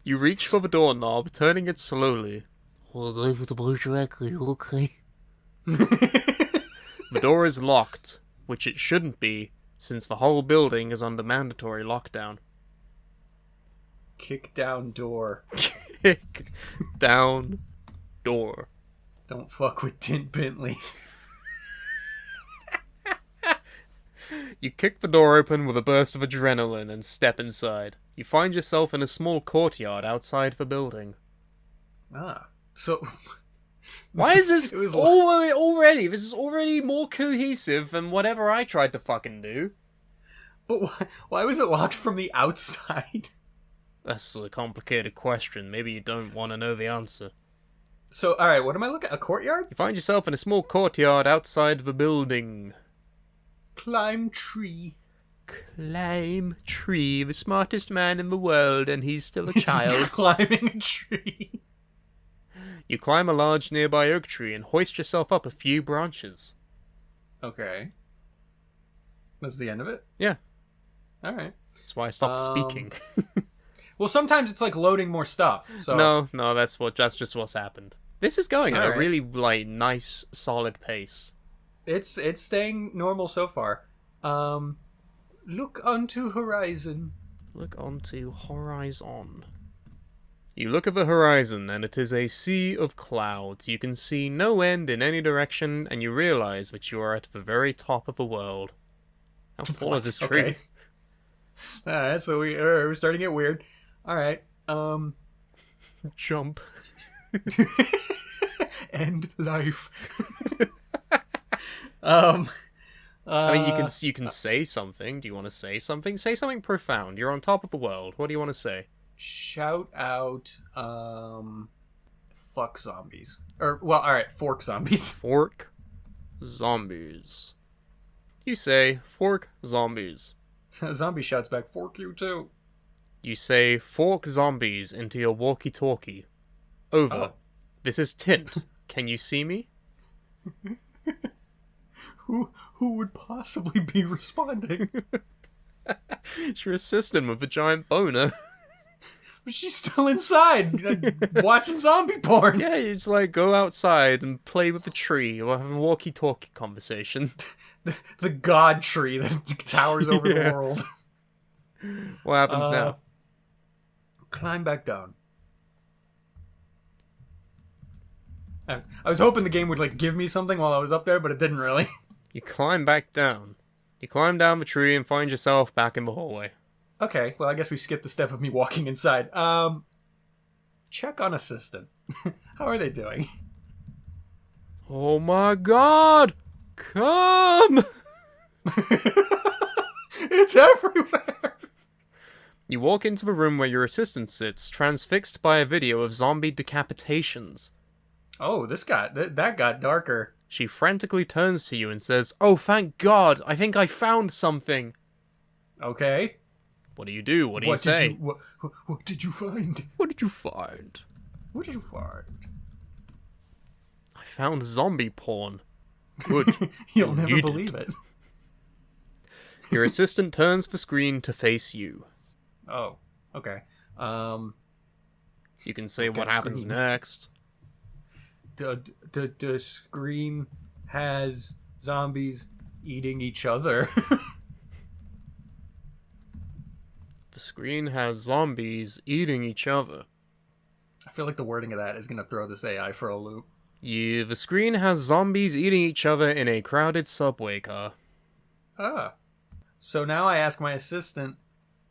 You reach for the doorknob, turning it slowly. Hold over the boy directly, okay? The door is locked, which it shouldn't be, since the whole building is under mandatory lockdown. Kick down door. Kick down door. Don't fuck with Tint Bentley. You kick the door open with a burst of adrenaline and step inside. You find yourself in a small courtyard outside the building. Ah, so... Why is this It was already? This is already more cohesive than whatever I tried to fucking do. But why was it locked from the outside? That's a complicated question. Maybe you don't want to know the answer. So, alright, what am I looking at? A courtyard? You find yourself in a small courtyard outside the building. Climb tree. Climb tree, the smartest man in the world, and he's still a child. Climbing a tree. You climb a large nearby oak tree and hoist yourself up a few branches. Okay. That's the end of it? Yeah. Alright. That's why I stopped speaking. Well, sometimes it's like loading more stuff. So No, that's just what's happened. This is going at a Alright. really nice, solid pace. It's staying normal so far. Look onto horizon. Look onto horizon. You look at the horizon, and it is a sea of clouds. You can see no end in any direction, and you realize that you are at the very top of the world. How tall is this tree? Okay. Alright, so we're starting to get weird. Alright, Jump. End life. I mean, you can say something. Do you want to say something? Say something profound. You're on top of the world. What do you want to say? Shout out, fuck zombies. Or, well, alright, fork zombies. Fork zombies. You say, fork zombies. Zombie shouts back, fork you too. You say, fork zombies into your walkie-talkie. Over. Oh. This is Tint. Can you see me? Who would possibly be responding? It's your assistant with a giant boner. But she's still inside, watching zombie porn. Yeah, you just go outside and play with the tree or have a walkie-talkie conversation. The god tree that towers over the world. What happens now? Climb back down. I was hoping the game would give me something while I was up there, but it didn't really. You climb back down. You climb down the tree and find yourself back in the hallway. Okay, well I guess we skipped the step of me walking inside. Check on assistant. How are they doing? Oh my god! Come! It's everywhere! You walk into the room where your assistant sits, transfixed by a video of zombie decapitations. Oh, that got darker. She frantically turns to you and says, "Oh, thank God! I think I found something!" Okay. What do you do? What do you say? What did you find? What did you find? What did you find? I found zombie porn. Good. You'll never need believe it. Your assistant turns the screen to face you. Oh, okay. You can say That what happens screen. next. The screen has zombies eating each other. The screen has zombies eating each other. I feel like the wording of that is going to throw this AI for a loop. The screen has zombies eating each other in a crowded subway car. Ah. So now I ask my assistant,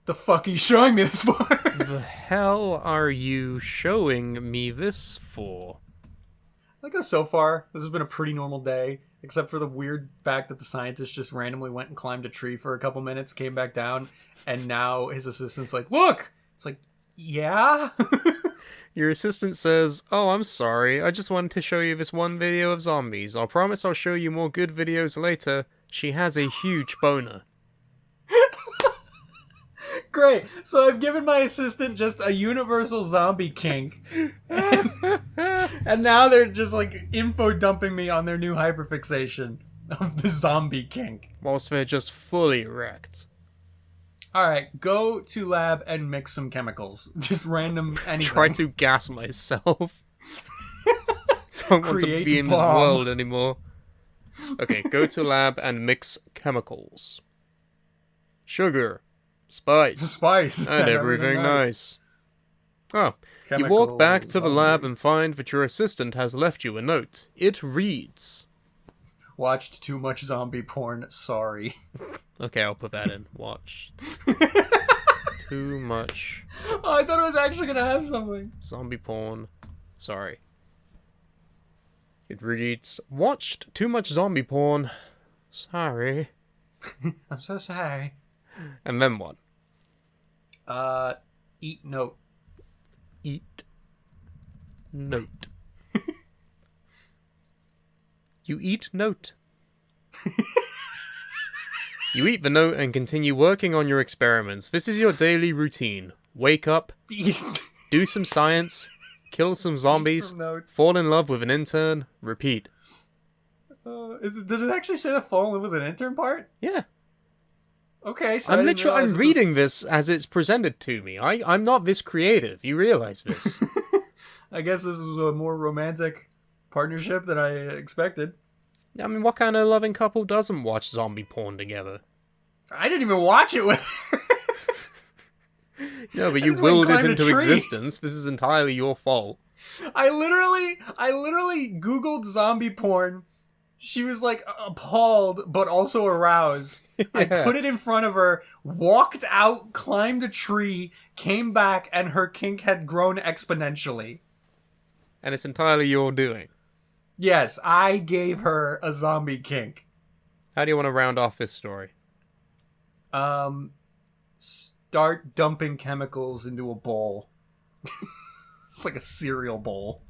the fuck are you showing me this for? The hell are you showing me this for? I guess so far, this has been a pretty normal day, except for the weird fact that the scientist just randomly went and climbed a tree for a couple minutes, came back down, and now his assistant's like, look! It's like, yeah? Your assistant says, "Oh, I'm sorry. I just wanted to show you this one video of zombies. I'll promise I'll show you more good videos later. She has a huge boner." Great. So I've given my assistant just a universal zombie kink. And now they're just like info dumping me on their new hyperfixation of the zombie kink. Whilst they're just fully wrecked. Alright, go to lab and mix some chemicals. Just random anything. Try to gas myself. Don't want to Create be in this bomb. world anymore. Okay, go to lab and mix chemicals. Sugar, spice, Spice. and everything nice. Oh, you walk back to the lab and find that your assistant has left you a note. It reads... Watched too much zombie porn, sorry. Okay, I'll put that in. Watched too much Oh, I thought it was actually gonna have something. zombie porn. Sorry. It reads, watched too much zombie porn. Sorry. I'm so sorry. And then what? Eat note. Eat note. You eat note. You eat the note and continue working on your experiments. This is your daily routine. Wake up, do some science, kill some zombies, some notes. fall in love with an intern, repeat. Does it actually say the fall in love with an intern part? Yeah. Okay, so I'm reading this as it's presented to me. I'm not this creative. You realize this. I guess this is a more romantic partnership than I expected. I mean, what kind of loving couple doesn't watch zombie porn together? I didn't even watch it with her. No, but I you just went and willed it climbed a into tree. existence. This is entirely your fault. I literally Googled zombie porn. She was like appalled, but also aroused. I Yeah. put it in front of her, walked out, climbed a tree, came back, and her kink had grown exponentially. And it's entirely your doing. Yes, I gave her a zombie kink. How do you want to round off this story? Start dumping chemicals into a bowl. It's like a cereal bowl.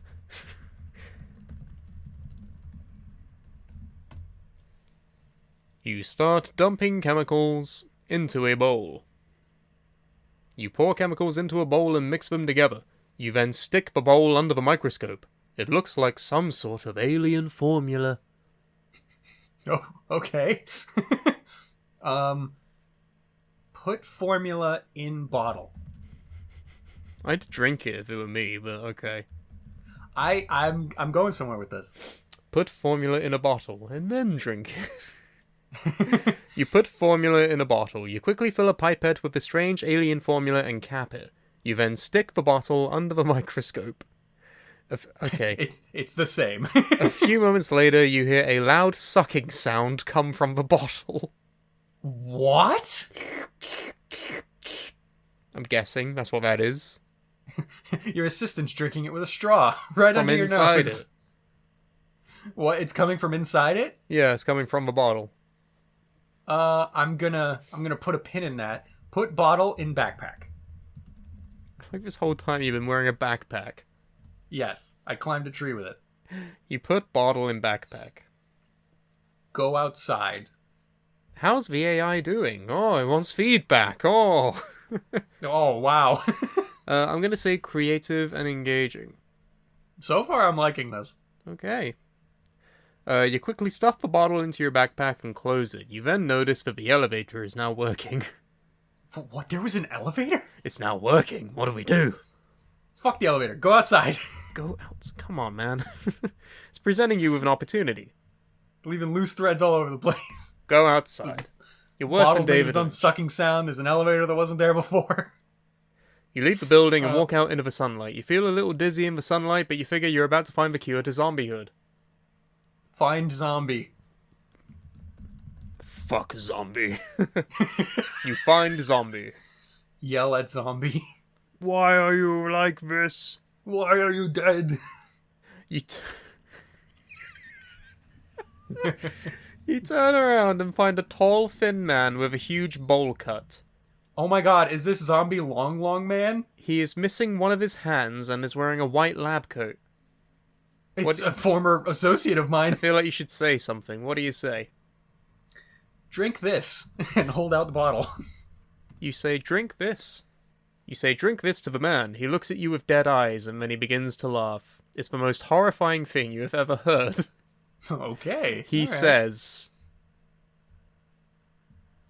You start dumping chemicals into a bowl. You pour chemicals into a bowl and mix them together. You then stick the bowl under the microscope. It looks like some sort of alien formula. Oh, okay. Put formula in bottle. I'd drink it if it were me, but okay. I'm going somewhere with this. Put formula in a bottle and then drink it. You put formula in a bottle. You quickly fill a pipette with the strange alien formula and cap it. You then stick the bottle under the microscope. Okay. It's the same. A few moments later, you hear a loud sucking sound come from the bottle. What? I'm guessing that's what that is. Your assistant's drinking it with a straw right From under your inside nose. it. What? It's coming from inside it? Yeah, it's coming from the bottle. I'm gonna put a pin in that. Put bottle in backpack. Like this whole time you've been wearing a backpack. Yes, I climbed a tree with it. You put bottle in backpack. Go outside. How's the AI doing? Oh, it wants feedback. Oh. Oh, wow. I'm gonna say creative and engaging. So far, I'm liking this. Okay. You quickly stuff the bottle into your backpack and close it. You then notice that the elevator is now working. What? There was an elevator? It's now working. What do we do? Fuck the elevator. Go outside. Go out. Come on, man. It's presenting you with an opportunity. Leaving loose threads all over the place. Go outside. You're worse Bottles than making David. its own sucking sound. There's an elevator that wasn't there before. You leave the building and walk out into the sunlight. You feel a little dizzy in the sunlight, but you figure you're about to find the cure to zombiehood. Find zombie. Fuck zombie. You find zombie. Yell at zombie. Why are you like this? Why are you dead? You You turn around and find a tall, thin man with a huge bowl cut. Oh my god, is this zombie Long Man? He is missing one of his hands and is wearing a white lab coat. It's a former associate of I mine. feel like you should say something. What do you say? Drink this. And hold out the bottle. You say, drink this. You say, drink this to the man. He looks at you with dead eyes and then he begins to laugh. It's the most horrifying thing you have ever heard. Okay. He alright. says...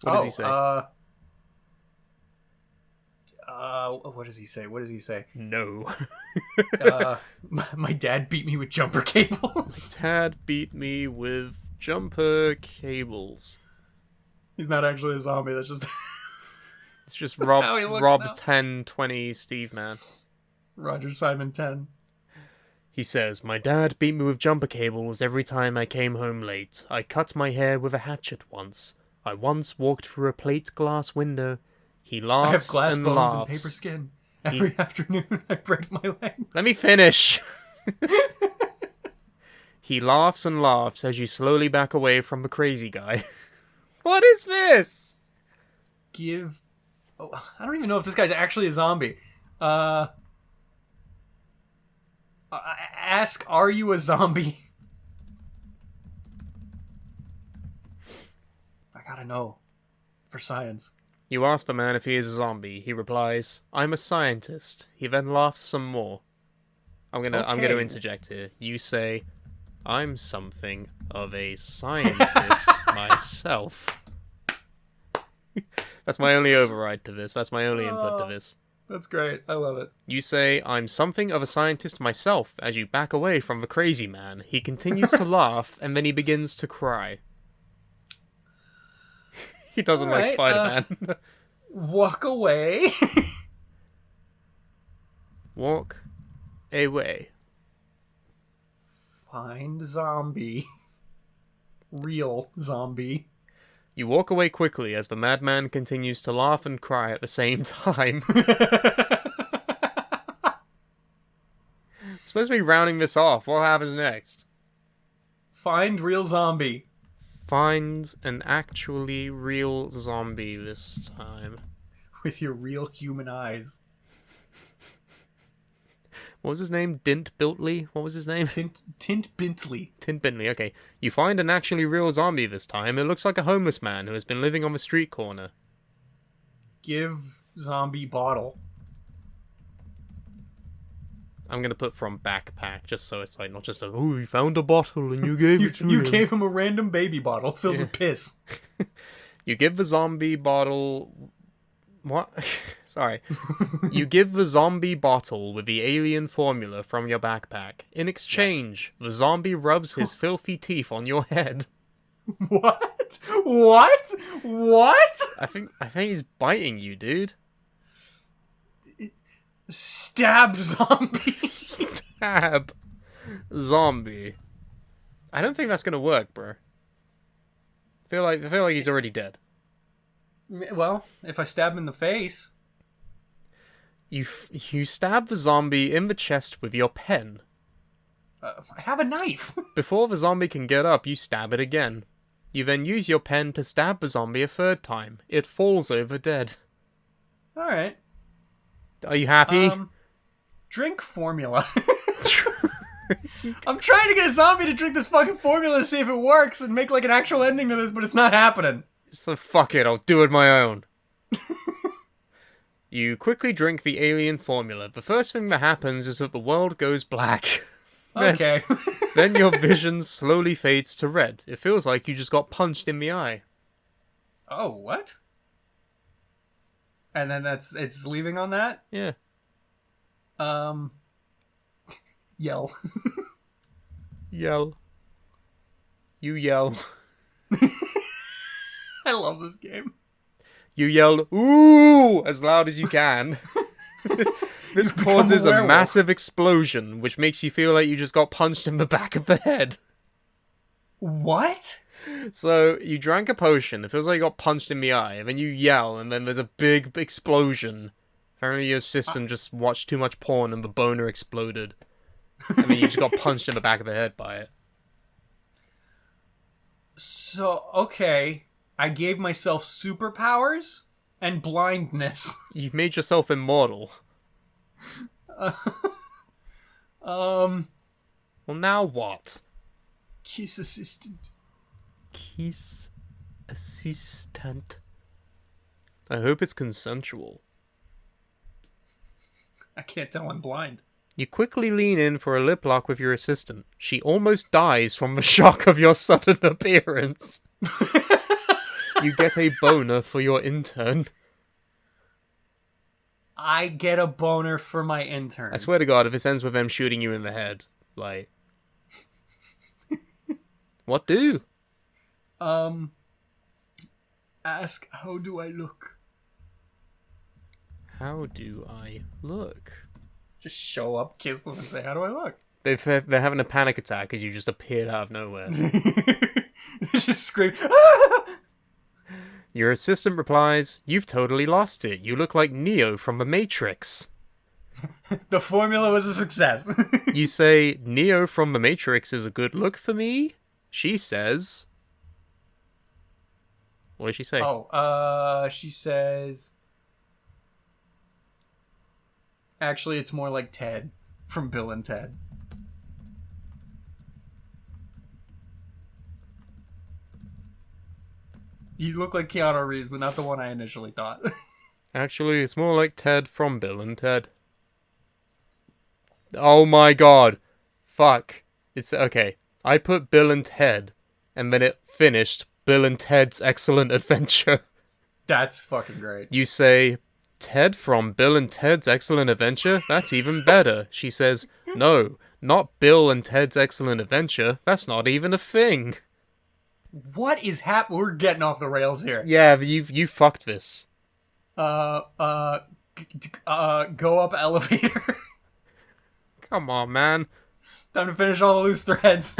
What does he say? What does he say? What does he say? No. My dad beat me with jumper cables. Dad beat me with jumper cables. He's not actually a zombie, that's just... It's just How he looks Rob now. 1020 Steve Man. Roger Simon 10. He says, my dad beat me with jumper cables every time I came home late. I cut my hair with a hatchet once. I once walked through a plate glass window. He I have laughs glass and bones laughs. and paper skin. Every afternoon I break my legs. Let me finish! He laughs and laughs as you slowly back away from the crazy guy. What is this? Give... Oh, I don't even know if this guy's actually a zombie. Ask, are you a zombie? I gotta know. For science. You ask the man if he is a zombie. He replies, I'm a scientist. He then laughs some more. I'm gonna Okay. interject here. You say, I'm something of a scientist myself. That's my only override to this. That's my only input to this. That's great. I love it. You say, I'm something of a scientist myself, as you back away from the crazy man. He continues to laugh, and then he begins to cry. He doesn't like Alright, Spider-Man. Walk away. Walk away. Find zombie. Real zombie. You walk away quickly as the madman continues to laugh and cry at the same time. Supposed to be rounding this off. What happens next? Find real zombie. Finds an actually real zombie this time. With your real human eyes. What was his name? Dint Biltley? What was his name? Tint Bentley. Tint Bentley, okay. You find an actually real zombie this time. It looks like a homeless man who has been living on the street corner. Give zombie bottle. I'm gonna put from backpack, just so it's like not just a, oh, you found a bottle and you gave it to You him. gave him a random baby bottle filled with piss. You give the zombie bottle... What? Sorry. You give the zombie bottle with the alien formula from your backpack. In exchange, the zombie rubs his filthy teeth on your head. What? What? What? I think he's biting you, dude. Stab zombie. Stab. Zombie. I don't think that's gonna work, bro. I feel like he's already dead. Well, if I stab him in the face. You stab the zombie in the chest with your pen. I have a knife. Before the zombie can get up, you stab it again. You then use your pen to stab the zombie a third time. It falls over dead. Alright. Are you happy? Drink formula. I'm trying to get a zombie to drink this fucking formula to see if it works and make like an actual ending to this, but it's not happening. So fuck it, I'll do it my own. You quickly drink the alien formula. The first thing that happens is that the world goes black. Okay. Then your vision slowly fades to red. It feels like you just got punched in the eye. Oh, what? And then it's leaving on that? Yeah. Yell. Yell. You yell. I love this game. You yell, ooh, as loud as you can. This causes a massive explosion, which makes you feel like you just got punched in the back of the head. What? So, you drank a potion, it feels like you got punched in the eye, and then you yell, and then there's a big explosion. Apparently your system just watched too much porn and the boner exploded. And then you just got punched in the back of the head by it. So, okay. I gave myself superpowers and blindness. You've made yourself immortal. Well, now what? Kiss assistant. Kiss assistant. I hope it's consensual. I can't tell I'm blind. You quickly lean in for a lip lock with your assistant. She almost dies from the shock of your sudden appearance. You get a boner for your intern. I get a boner for my intern. I swear to God, if this ends with them shooting you in the head, like... What do? Ask, how do I look? How do I look? Just show up, kiss them, and say, how do I look? They're having a panic attack because you just appeared out of nowhere. Just scream, ah! Your assistant replies, "You've totally lost it. You look like Neo from The Matrix." The formula was a success. You say, "Neo from The Matrix is a good look for me?" She says... What does she say? She says... Actually, it's more like Ted from Bill and Ted. You look like Keanu Reeves, but not the one I initially thought. Actually, it's more like Ted from Bill and Ted. Oh my god. Fuck. It's okay. I put Bill and Ted, and then it finished Bill and Ted's Excellent Adventure. That's fucking great. You say, "Ted from Bill and Ted's Excellent Adventure? That's even better." She says, "No, not Bill and Ted's Excellent Adventure. That's not even a thing." What is happening? We're getting off the rails here. Yeah, but you fucked this. Go up elevator. Come on, man. Time to finish all the loose threads.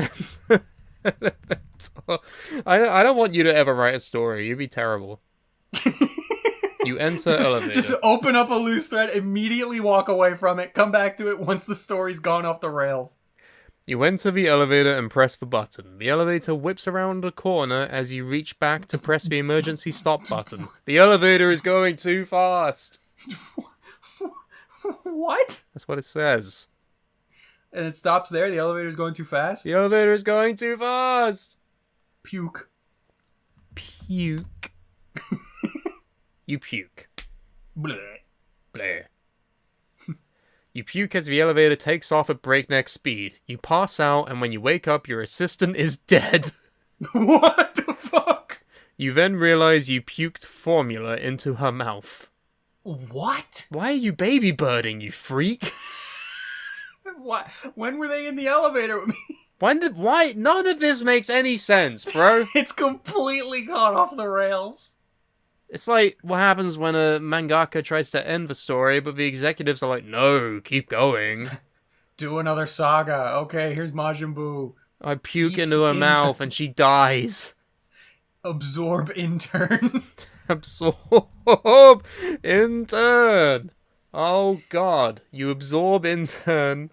I don't want you to ever write a story. You'd be terrible. You enter elevator. Just open up a loose thread, immediately walk away from it, come back to it once the story's gone off the rails. You enter the elevator and press the button. The elevator whips around a corner as you reach back to press the emergency stop button. The elevator is going too fast. What? That's what it says. And it stops there? The elevator's going too fast? The elevator is going too fast. Puke. Puke. You puke. Bleh. Bleh. You puke as the elevator takes off at breakneck speed. You pass out, and when you wake up, your assistant is dead. What the fuck? You then realize you puked formula into her mouth. What? Why are you baby birding, you freak? What? When were they in the elevator with me? Why? None of this makes any sense, bro. It's completely gone off the rails. It's like what happens when a mangaka tries to end the story, but the executives are like, "No, keep going." Do another saga. Okay, here's Majin Buu. I puke Eats into her mouth and she dies. Absorb intern. Absorb intern. Oh god, you absorb intern.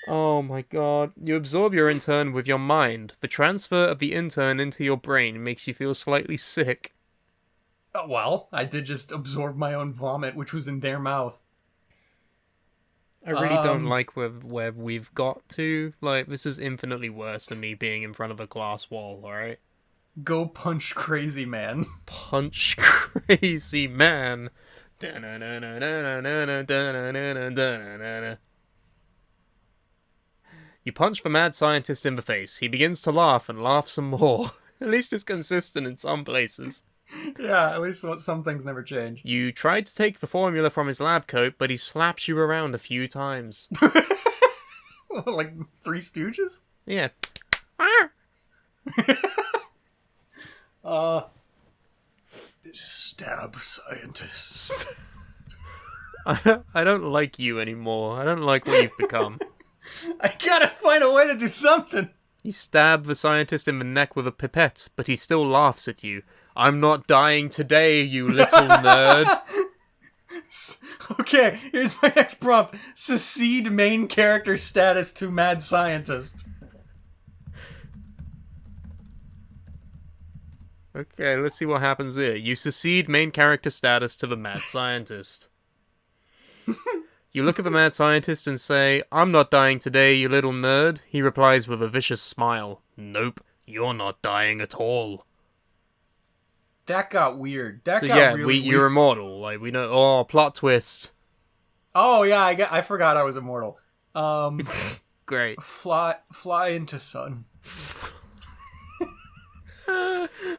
Oh my god. You absorb your intern with your mind. The transfer of the intern into your brain makes you feel slightly sick. Well, I did just absorb my own vomit, which was in their mouth. I really don't like where we've got to. Like, this is infinitely worse than me being in front of a glass wall, alright? Go punch crazy man. Punch crazy man. You punch the mad scientist in the face. He begins to laugh and laugh some more. At least it's consistent in some places. Yeah, at least some things never change. You tried to take the formula from his lab coat, but he slaps you around a few times. Like Three Stooges? Yeah. Stab scientists. I don't like you anymore. I don't like what you've become. I gotta find a way to do something. You stab the scientist in the neck with a pipette, but he still laughs at you. I'm not dying today, you little nerd. Okay, here's my next prompt. Secede main character status to mad scientist. Okay, let's see what happens here. You secede main character status to the mad scientist. You look at the mad scientist and say, I'm not dying today, you little nerd. He replies with a vicious smile. Nope, you're not dying at all. That got weird. That So got yeah, really you're weird. immortal. Like, we know, oh, plot twist. Oh yeah, I forgot I was immortal. Great. Fly into sun.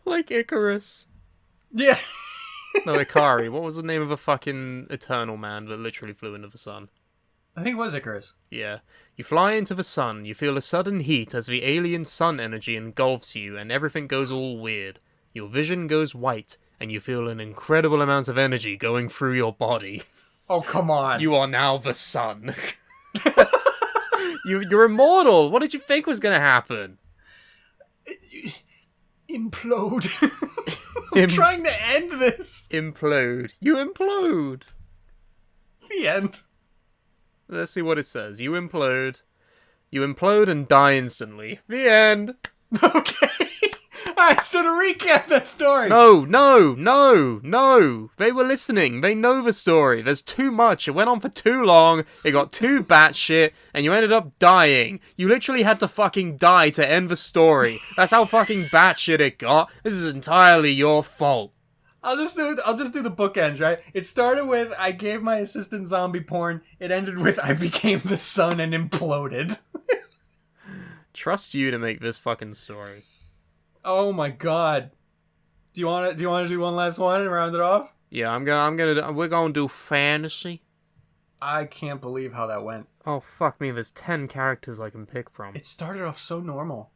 Like Icarus. Yeah. No, Ikari. What was the name of a fucking eternal man that literally flew into the sun? I think it was Icarus. Yeah. You fly into the sun, you feel a sudden heat as the alien sun energy engulfs you, and everything goes all weird. Your vision goes white, and you feel an incredible amount of energy going through your body. Oh, come on. You are now the sun. You're immortal! What did you think was gonna happen? Implode. I'm trying to end this. Implode. You implode! The end. Let's see what it says. You implode. You implode and die instantly. The end! Okay. Alright, so to recap that story. No! They were listening. They know the story. There's too much. It went on for too long. It got too batshit, and you ended up dying. You literally had to fucking die to end the story. That's how fucking batshit it got. This is entirely your fault. I'll just do the bookends, right? It started with I gave my assistant zombie porn. It ended with I became the sun and imploded. Trust you to make this fucking story. Oh my god. Do you want to do one last one and round it off? Yeah, we're gonna do fantasy. I can't believe how that went. Oh, fuck me, there's 10 characters I can pick from. It started off so normal.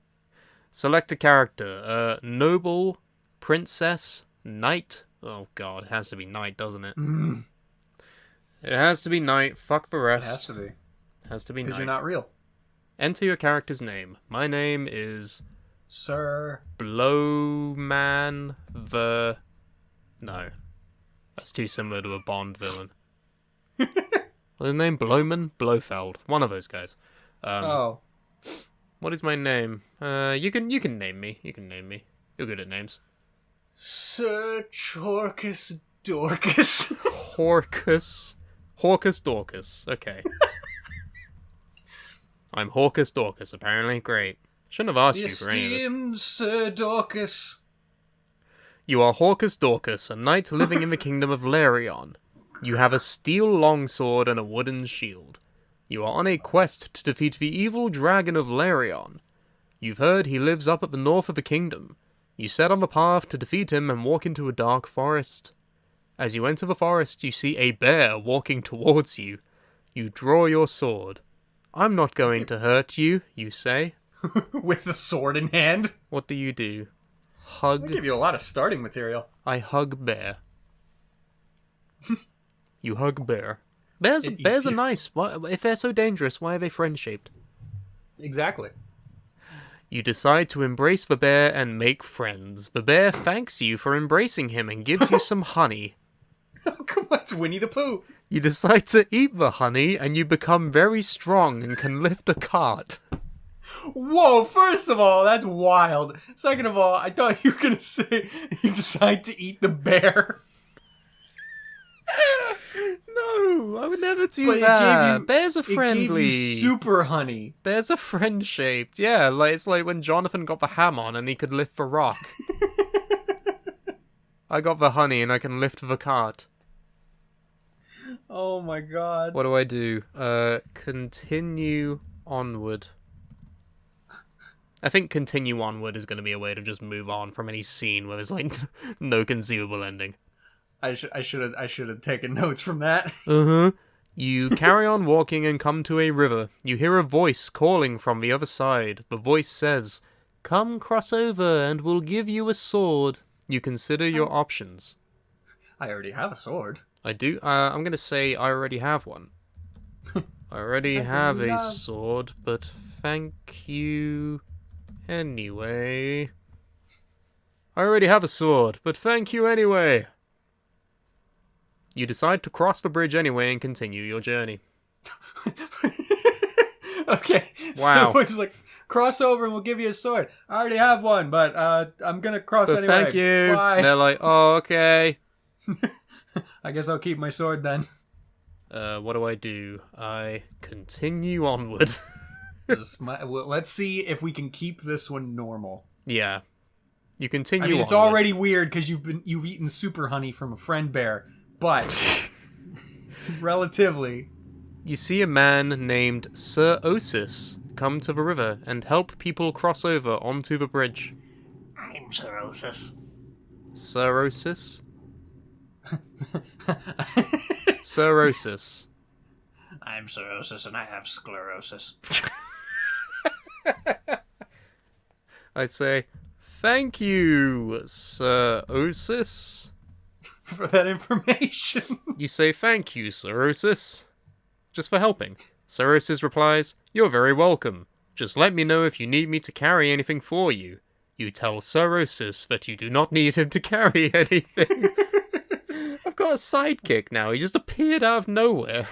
Select a character. Noble, princess, knight. Oh god, it has to be knight, doesn't it? It has to be knight. Fuck the It rest. has to be. Has to be Because knight. you're not real. Enter your character's name. My name is Sir. Blowman the... No. That's too similar to a Bond villain. What's his name? Blowman? Blofeld. One of those guys. Oh. What is my name? You can name me. You can name me. You're good at names. Sir Chorkus Dorcas. Hawkus Dorcas. Okay. I'm Hawkus Dorcas, apparently. Great. Shouldn't have asked you for any of this. Esteemed Sir Dorcas. You are Hawkus Dorcas, a knight living in the kingdom of Larion. You have a steel longsword and a wooden shield. You are on a quest to defeat the evil dragon of Larion. You've heard he lives up at the north of the kingdom. You set on the path to defeat him and walk into a dark forest. As you enter the forest, you see a bear walking towards you. You draw your sword. I'm not going to hurt you, you say. With the sword in hand. What do you do? I'll Hug. give you a lot of starting material. I hug bear. You hug bear. Bears It are eats you. nice. Why, if they're so dangerous, why are they friend-shaped? Exactly. You decide to embrace the bear and make friends. The bear thanks you for embracing him and gives you some honey. Oh, come on, it's Winnie the Pooh. You decide to eat the honey and you become very strong and can lift a cart. Whoa, first of all, that's wild. Second of all, I thought you were going to say you decide to eat the bear. No, I would never do But it that. gave you- Bears are It friendly. gave you super honey. Bears are friend-shaped. Yeah, like it's like when Jonathan got the ham on and he could lift the rock. I got the honey and I can lift the cart. Oh my god. What do? Continue onward. I think continue onward is going to be a way to just move on from any scene where there's like no conceivable ending. I should have taken notes from that. Uh-huh. You carry on walking and come to a river. You hear a voice calling from the other side. The voice says, "Come cross over and we'll give you a sword." You consider your options. I already have a sword. I do. I'm going to say I already have one. I already have a sword, but thank you anyway. I already have a sword, but thank you anyway. You decide to cross the bridge anyway and continue your journey. Okay. So Wow. the voice is like, cross over and we'll give you a sword. I already have one, but I'm gonna cross But anyway. thank you. Bye. And they're like, oh, okay. I guess I'll keep my sword then. What do? I continue onward. Let's see if we can keep this one normal. Yeah. You continue I mean, it's onward. already weird because you've eaten super honey from a friend bear, but relatively. You see a man named Sir Osis come to the river and help people cross over onto the bridge. I'm cirrhosis. Sir Osis? Sir Osis. I'm cirrhosis and I have sclerosis. I say, thank you, Sir Osis. For that information. You say, thank you, Sir Osis. Just for helping. Sir Osis replies, you're very welcome. Just let me know if you need me to carry anything for you. You tell Sir Osis that you do not need him to carry anything. I've got a sidekick now. He just appeared out of nowhere.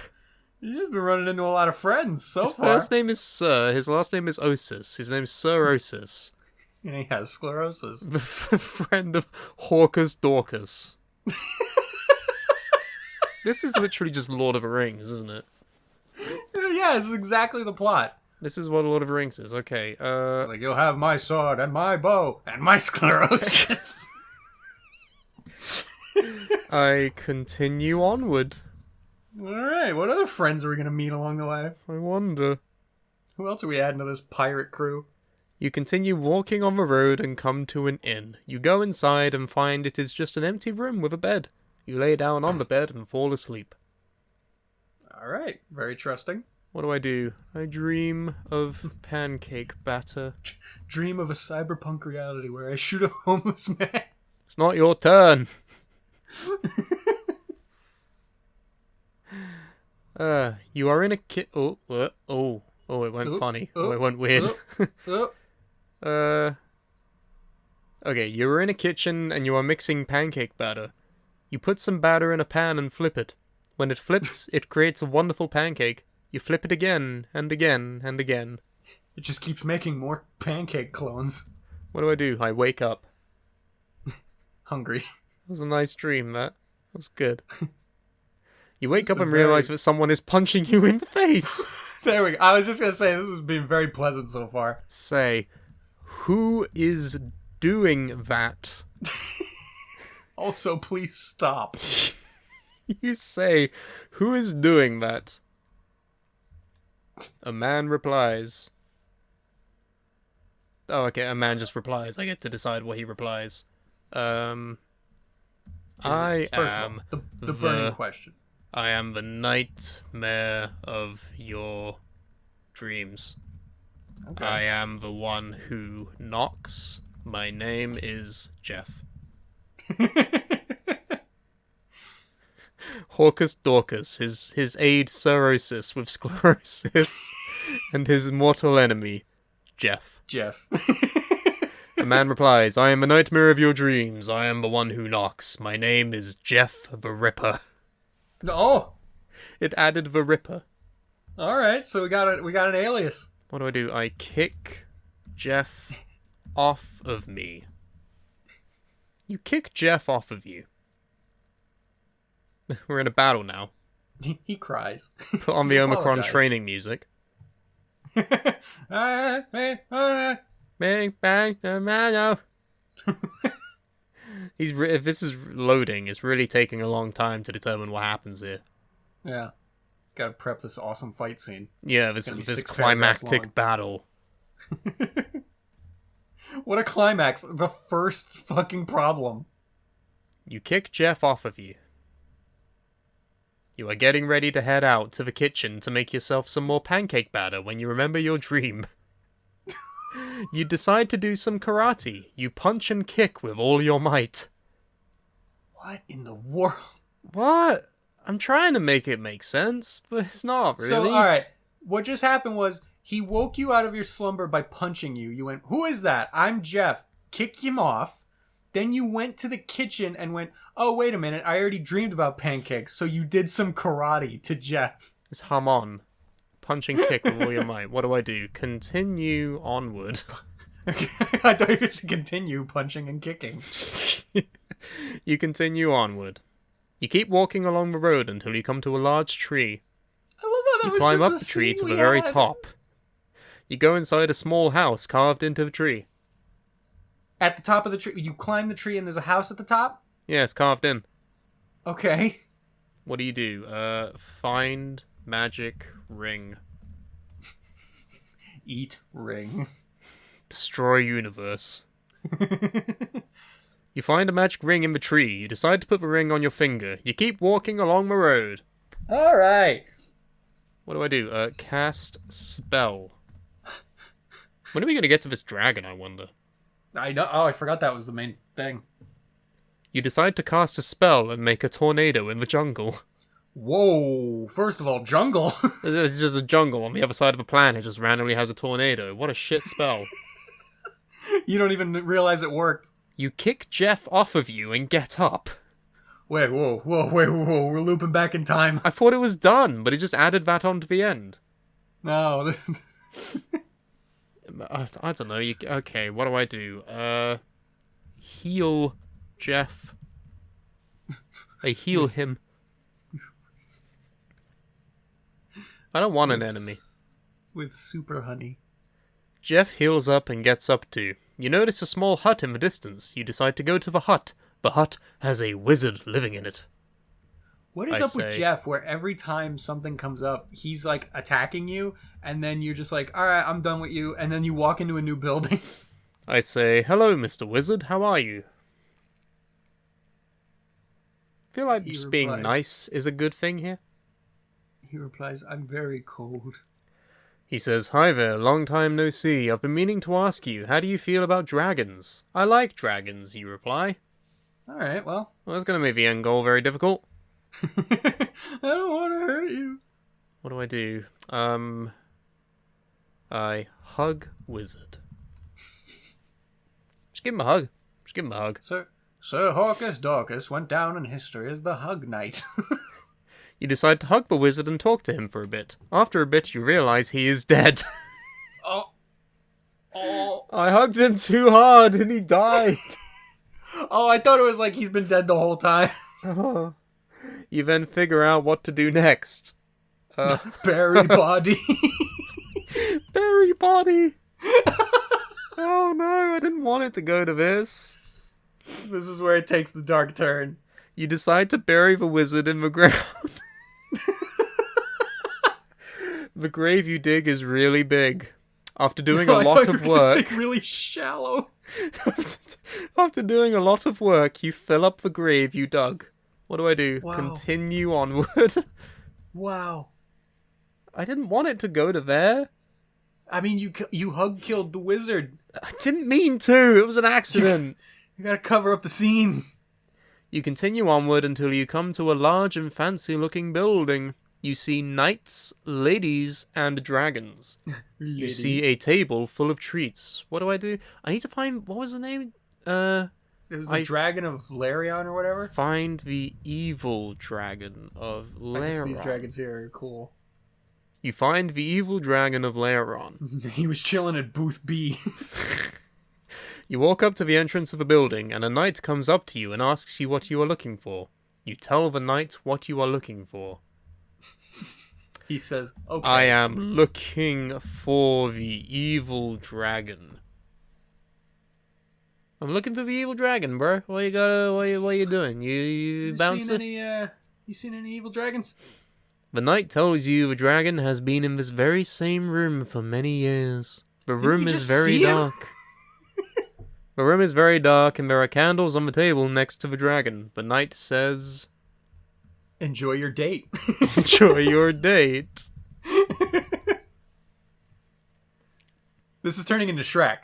You've just been running into a lot of friends so His far. first name is Sir. His last name is Osis. His name's Sir Osis. And he has sclerosis. The friend of Hawker's Dorcas. This is literally just Lord of the Rings, isn't it? Yeah, this is exactly the plot. This is what Lord of the Rings is. Okay, Like, you'll have my sword and my bow and my sclerosis. I continue onward. Alright, what other friends are we going to meet along the way? I wonder. Who else are we adding to this pirate crew? You continue walking on the road and come to an inn. You go inside and find it is just an empty room with a bed. You lay down on the bed and fall asleep. Alright, very trusting. What do? I dream of pancake batter. Dream of a cyberpunk reality where I shoot a homeless man. It's not your turn. You are in a it went funny. It went weird. Okay, you are in a kitchen and you are mixing pancake batter. You put some batter in a pan and flip it. When it flips, it creates a wonderful pancake. You flip it again, and again, and again. It just keeps making more pancake clones. What do? I wake up. Hungry. That was a nice dream, that. That was good. You wake up been and realize very- that someone is punching you in the face. There we go. I was just going to say, this has been very pleasant so far. Say, who is doing that? Also, please stop. You say, who is doing that? A man replies. Oh, okay, a man just replies. I get to decide what he replies. I First am of all, the burning question. I am the nightmare of your dreams. Okay. I am the one who knocks. My name is Jeff. Hawkus Dorcas, his aide Cirrhosis with sclerosis, and his mortal enemy, Jeff. Jeff. The man replies, I am the nightmare of your dreams. I am the one who knocks. My name is Jeff the Ripper. Oh! It added the Ripper. Alright, so we got an alias. What do? I kick Jeff off of me. You kick Jeff off of you. We're in a battle now. He cries. Put on the Omicron Apologize. training music. Alright. Bang, bang, no. If this is loading, it's really taking a long time to determine what happens here. Yeah. Gotta prep this awesome fight scene. Yeah, It's gonna be this 6 paragraphs climactic long. battle. What a climax. The first fucking problem. You kick Jeff off of you. You are getting ready to head out to the kitchen to make yourself some more pancake batter when you remember your dream. You decide to do some karate. You punch and kick with all your might. What in the world? What? I'm trying to make it make sense, but it's not really. So, alright. What just happened was, he woke you out of your slumber by punching you. You went, who is that? I'm Jeff. Kick him off. Then you went to the kitchen and went, oh, wait a minute. I already dreamed about pancakes. So you did some karate to Jeff. It's hum on. Punch and kick with all your might. What do? Continue onward. Okay. I thought you were going to continue punching and kicking. You continue onward. You keep walking along the road until you come to a large tree. I love how that You was climb just up a the tree scene to we the very had. top. You go inside a small house carved into the tree. At the top of the tree. You climb the tree and there's a house at the top? Yeah, it's carved in. Okay. What do? Find magic ring. Eat ring. Destroy universe. You find a magic ring in the tree. You decide to put the ring on your finger. You keep walking along the road. Alright. What do? Cast spell. When are we going to get to this dragon, I wonder? I know. Oh, I forgot that was the main thing. You decide to cast a spell and make a tornado in the jungle. Whoa. First of all, jungle. It's just a jungle on the other side of the planet. Just randomly has a tornado. What a shit spell. You don't even realize it worked. You kick Jeff off of you and get up. Wait, whoa. We're looping back in time. I thought it was done, but it just added that on to the end. No. I don't know. Okay, what do? Heal Jeff. I heal him. I don't want an enemy. With super honey. Jeff heals up and gets up too. You notice a small hut in the distance. You decide to go to the hut. The hut has a wizard living in it. What is up with Jeff where every time something comes up, he's like attacking you, and then you're just like, alright, I'm done with you, and then you walk into a new building? I say, hello, Mr. Wizard, how are you? Feel like just being nice is a good thing here. He replies, I'm very cold. He says, hi there, long time no see. I've been meaning to ask you, how do you feel about dragons? I like dragons, you reply. Alright, well, that's going to make the end goal very difficult. I don't want to hurt you. What do? I hug wizard. Just give him a hug. Sir Hawkus Dorcas went down in history as the Hug Knight. You decide to hug the wizard and talk to him for a bit. After a bit, you realize he is dead. Oh. I hugged him too hard and he died. Oh, I thought it was like he's been dead the whole time. You then figure out what to do next. Bury body. Bury body. Oh no, I didn't want it to go to this. This is where it takes the dark turn. You decide to bury the wizard in the ground. The grave you dig is really big. After doing a lot of work... really shallow. After doing a lot of work, you fill up the grave you dug. What do? Wow. Continue onward. Wow. I didn't want it to go to there. I mean, you hug killed the wizard. I didn't mean to. It was an accident. You gotta cover up the scene. You continue onward until you come to a large and fancy-looking building. You see knights, ladies, and dragons. You see a table full of treats. What do? I need to find... What was the name? It was the Dragon of Larion or whatever? Find the evil dragon of Larion. I guess these dragons here are cool. You find the evil dragon of Larion. He was chilling at booth B. You walk up to the entrance of the building, and a knight comes up to you and asks you what you are looking for. You tell the knight what you are looking for. He says, okay. I am looking for the evil dragon. I'm looking for the evil dragon, bro. What you doing? You bouncing? You seen any evil dragons? The knight tells you the dragon has been in this very same room for many years. The room is very dark. The room is very dark, and there are candles on the table next to the dragon. The knight says, Enjoy your date. enjoy your date. This is turning into Shrek.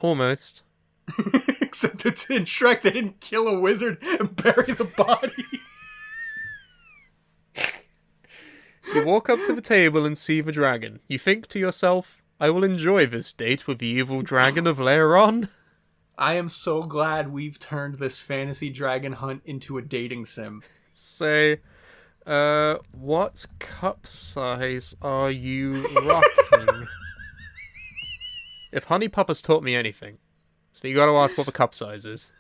Almost. Except it's in Shrek, they didn't kill a wizard and bury the body. You walk up to the table and see the dragon. You think to yourself, I will enjoy this date with the evil dragon of Laeron. I am so glad we've turned this fantasy dragon hunt into a dating sim. Say, what cup size are you rocking? If Honey Pup has taught me anything, so you gotta ask what the cup size is.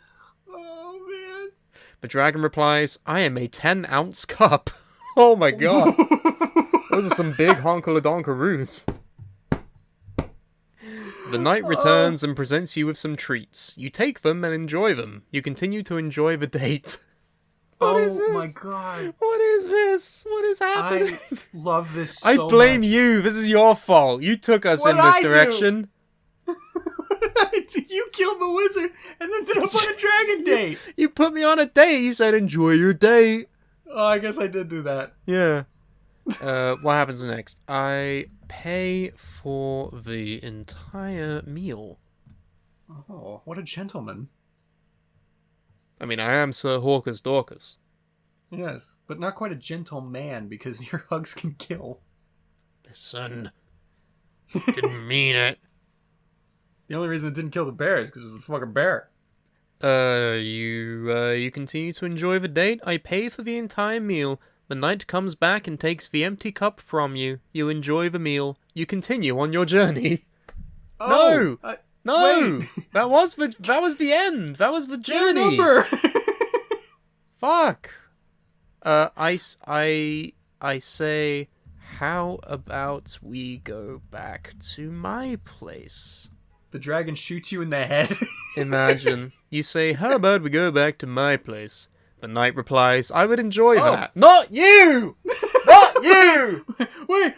Oh, man. The dragon replies, I am a 10-ounce cup. Oh my god. Those are some big honkaladonkaroos. The knight returns and presents you with some treats. You take them and enjoy them. You continue to enjoy the date. What is this? My god. What is this? What is happening? I love this so I blame much. you. This is your fault. You took us What in did this I do? direction. You killed the wizard and then did up on a dragon date. You put me on a date. You said enjoy your date. Oh, I guess I did do that. Yeah. What happens next? I pay for the entire meal. Oh, what a gentleman. I mean, I am Sir Hawkus Dorcas. Yes, but not quite a gentleman because your hugs can kill. Listen. Didn't mean it. The only reason it didn't kill the bear is because it was a fucking bear. You continue to enjoy the date. I pay for the entire meal. The knight comes back and takes the empty cup from you. You enjoy the meal. You continue on your journey. Oh, No! wait. That was the end. That was the journey. Remember. Fuck. I say, how about we go back to my place? The dragon shoots you in the head. Imagine. You say, how about we go back to my place? The knight replies, I would enjoy that. Not you! Not you! Wait.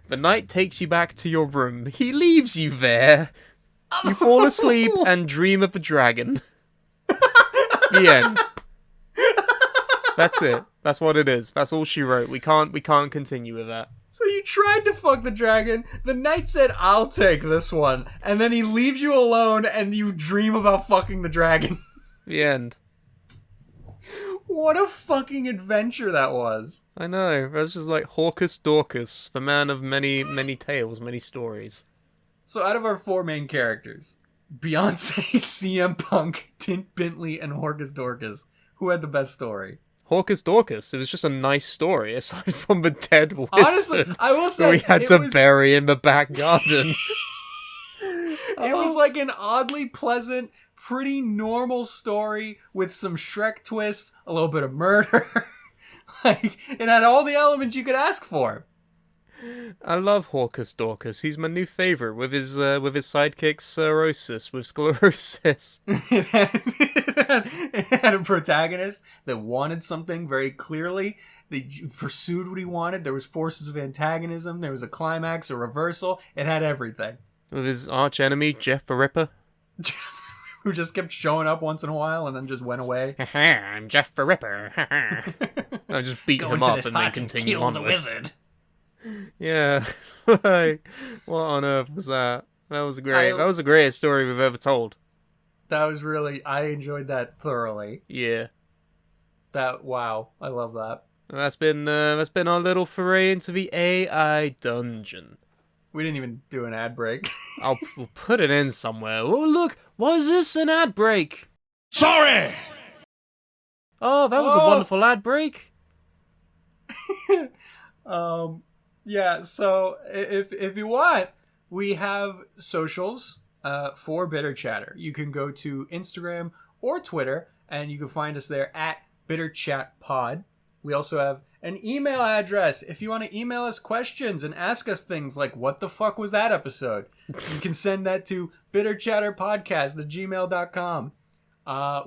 The knight takes you back to your room. He leaves you there. You fall asleep and dream of the dragon. The end. That's it. That's what it is. That's all she wrote. We can't continue with that. So you tried to fuck the dragon, the knight said, I'll take this one, and then he leaves you alone and you dream about fucking the dragon. The end. What a fucking adventure that was. I know. That's just like Hawkus Dorcas, the man of many, many tales, many stories. So out of our four main characters, Beyonce, CM Punk, Tint Bentley, and Hawkus Dorcas, who had the best story? Hawkus Dorcas. It was just a nice story, aside from the dead wizard. Honestly, I will say who we had to bury in the back garden. It was like an oddly pleasant, pretty normal story with some Shrek twists, a little bit of murder. Like, it had all the elements you could ask for. I love Hawkus Dorcas. He's my new favorite with his sidekick Cirrhosis with sclerosis. It had a protagonist that wanted something very clearly. They pursued what he wanted. There was forces of antagonism. There was a climax, a reversal. It had everything. With his arch enemy Jeff the Ripper. Who just kept showing up once in a while and then just went away. I'm Jeff the Ripper. I just beat him up and then continue on the with. wizard. Yeah, like, what on earth was that? That was great. That was the greatest story we've ever told. That was really, I enjoyed that thoroughly. Yeah. Wow, I love that. That's been our little foray into the AI dungeon. We didn't even do an ad break. We'll put it in somewhere. Oh look, why is this an ad break? Sorry! Oh, that was a wonderful ad break. Yeah, so if you want, we have socials for Bitter Chatter. You can go to Instagram or Twitter, and you can find us there at BitterChatPod. We also have an email address. If you want to email us questions and ask us things like, what the fuck was that episode? You can send that to bitterchatterpodcast@gmail.com.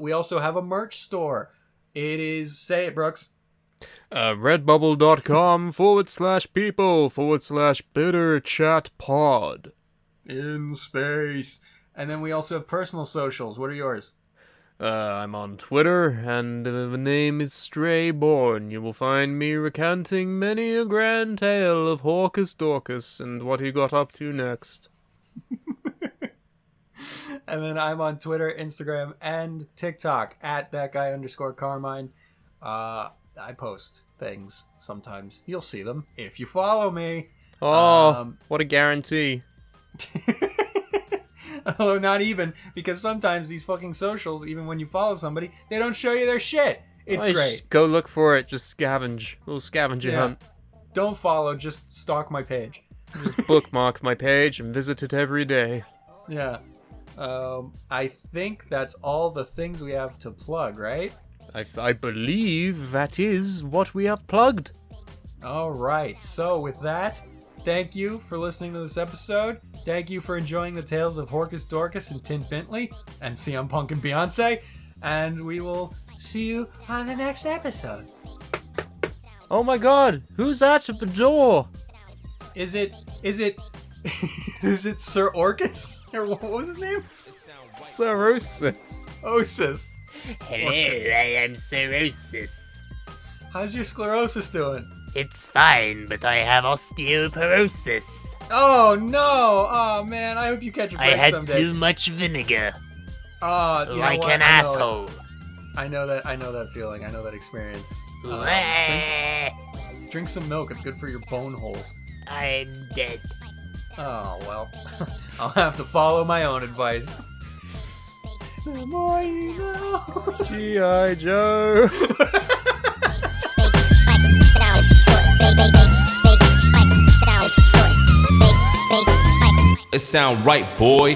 We also have a merch store. It is, say it, Brooks. Redbubble.com/people/bitter chat pod. In space. And then we also have personal socials. What are yours? I'm on Twitter, and the name is Strayborn. You will find me recanting many a grand tale of Hawkus Dorcas and what he got up to next. And then I'm on Twitter, Instagram, and TikTok at @thatguy_Carmine. I post things sometimes. You'll see them if you follow me. Oh, what a guarantee. Oh, not even, because sometimes these fucking socials, even when you follow somebody, they don't show you their shit. It's great. Go look for it. Just scavenge. Little scavenger hunt. Don't follow, just stalk my page. Just bookmark my page and visit it every day. Yeah. I think that's all the things we have to plug, right? I believe that is what we have plugged. All right. So with that, thank you for listening to this episode. Thank you for enjoying the tales of Hawkus Dorcas and Tint Bentley and CM Punk and Beyonce. And we will see you on the next episode. Oh my god, who's that at the door? Is it is it Sir Orcus? Or what was his name? Cirrhosis. Osis. Hello, I am cirrhosis. How's your sclerosis doing? It's fine, but I have osteoporosis. Oh no! Oh man, I hope you catch a break I had someday. too much vinegar, You know like what? an asshole. I know that feeling. I know that experience. Drink some milk. It's good for your bone holes. I'm dead. Oh well, I'll have to follow my own advice. The more you know. G.I. Joe. It sound right, boy.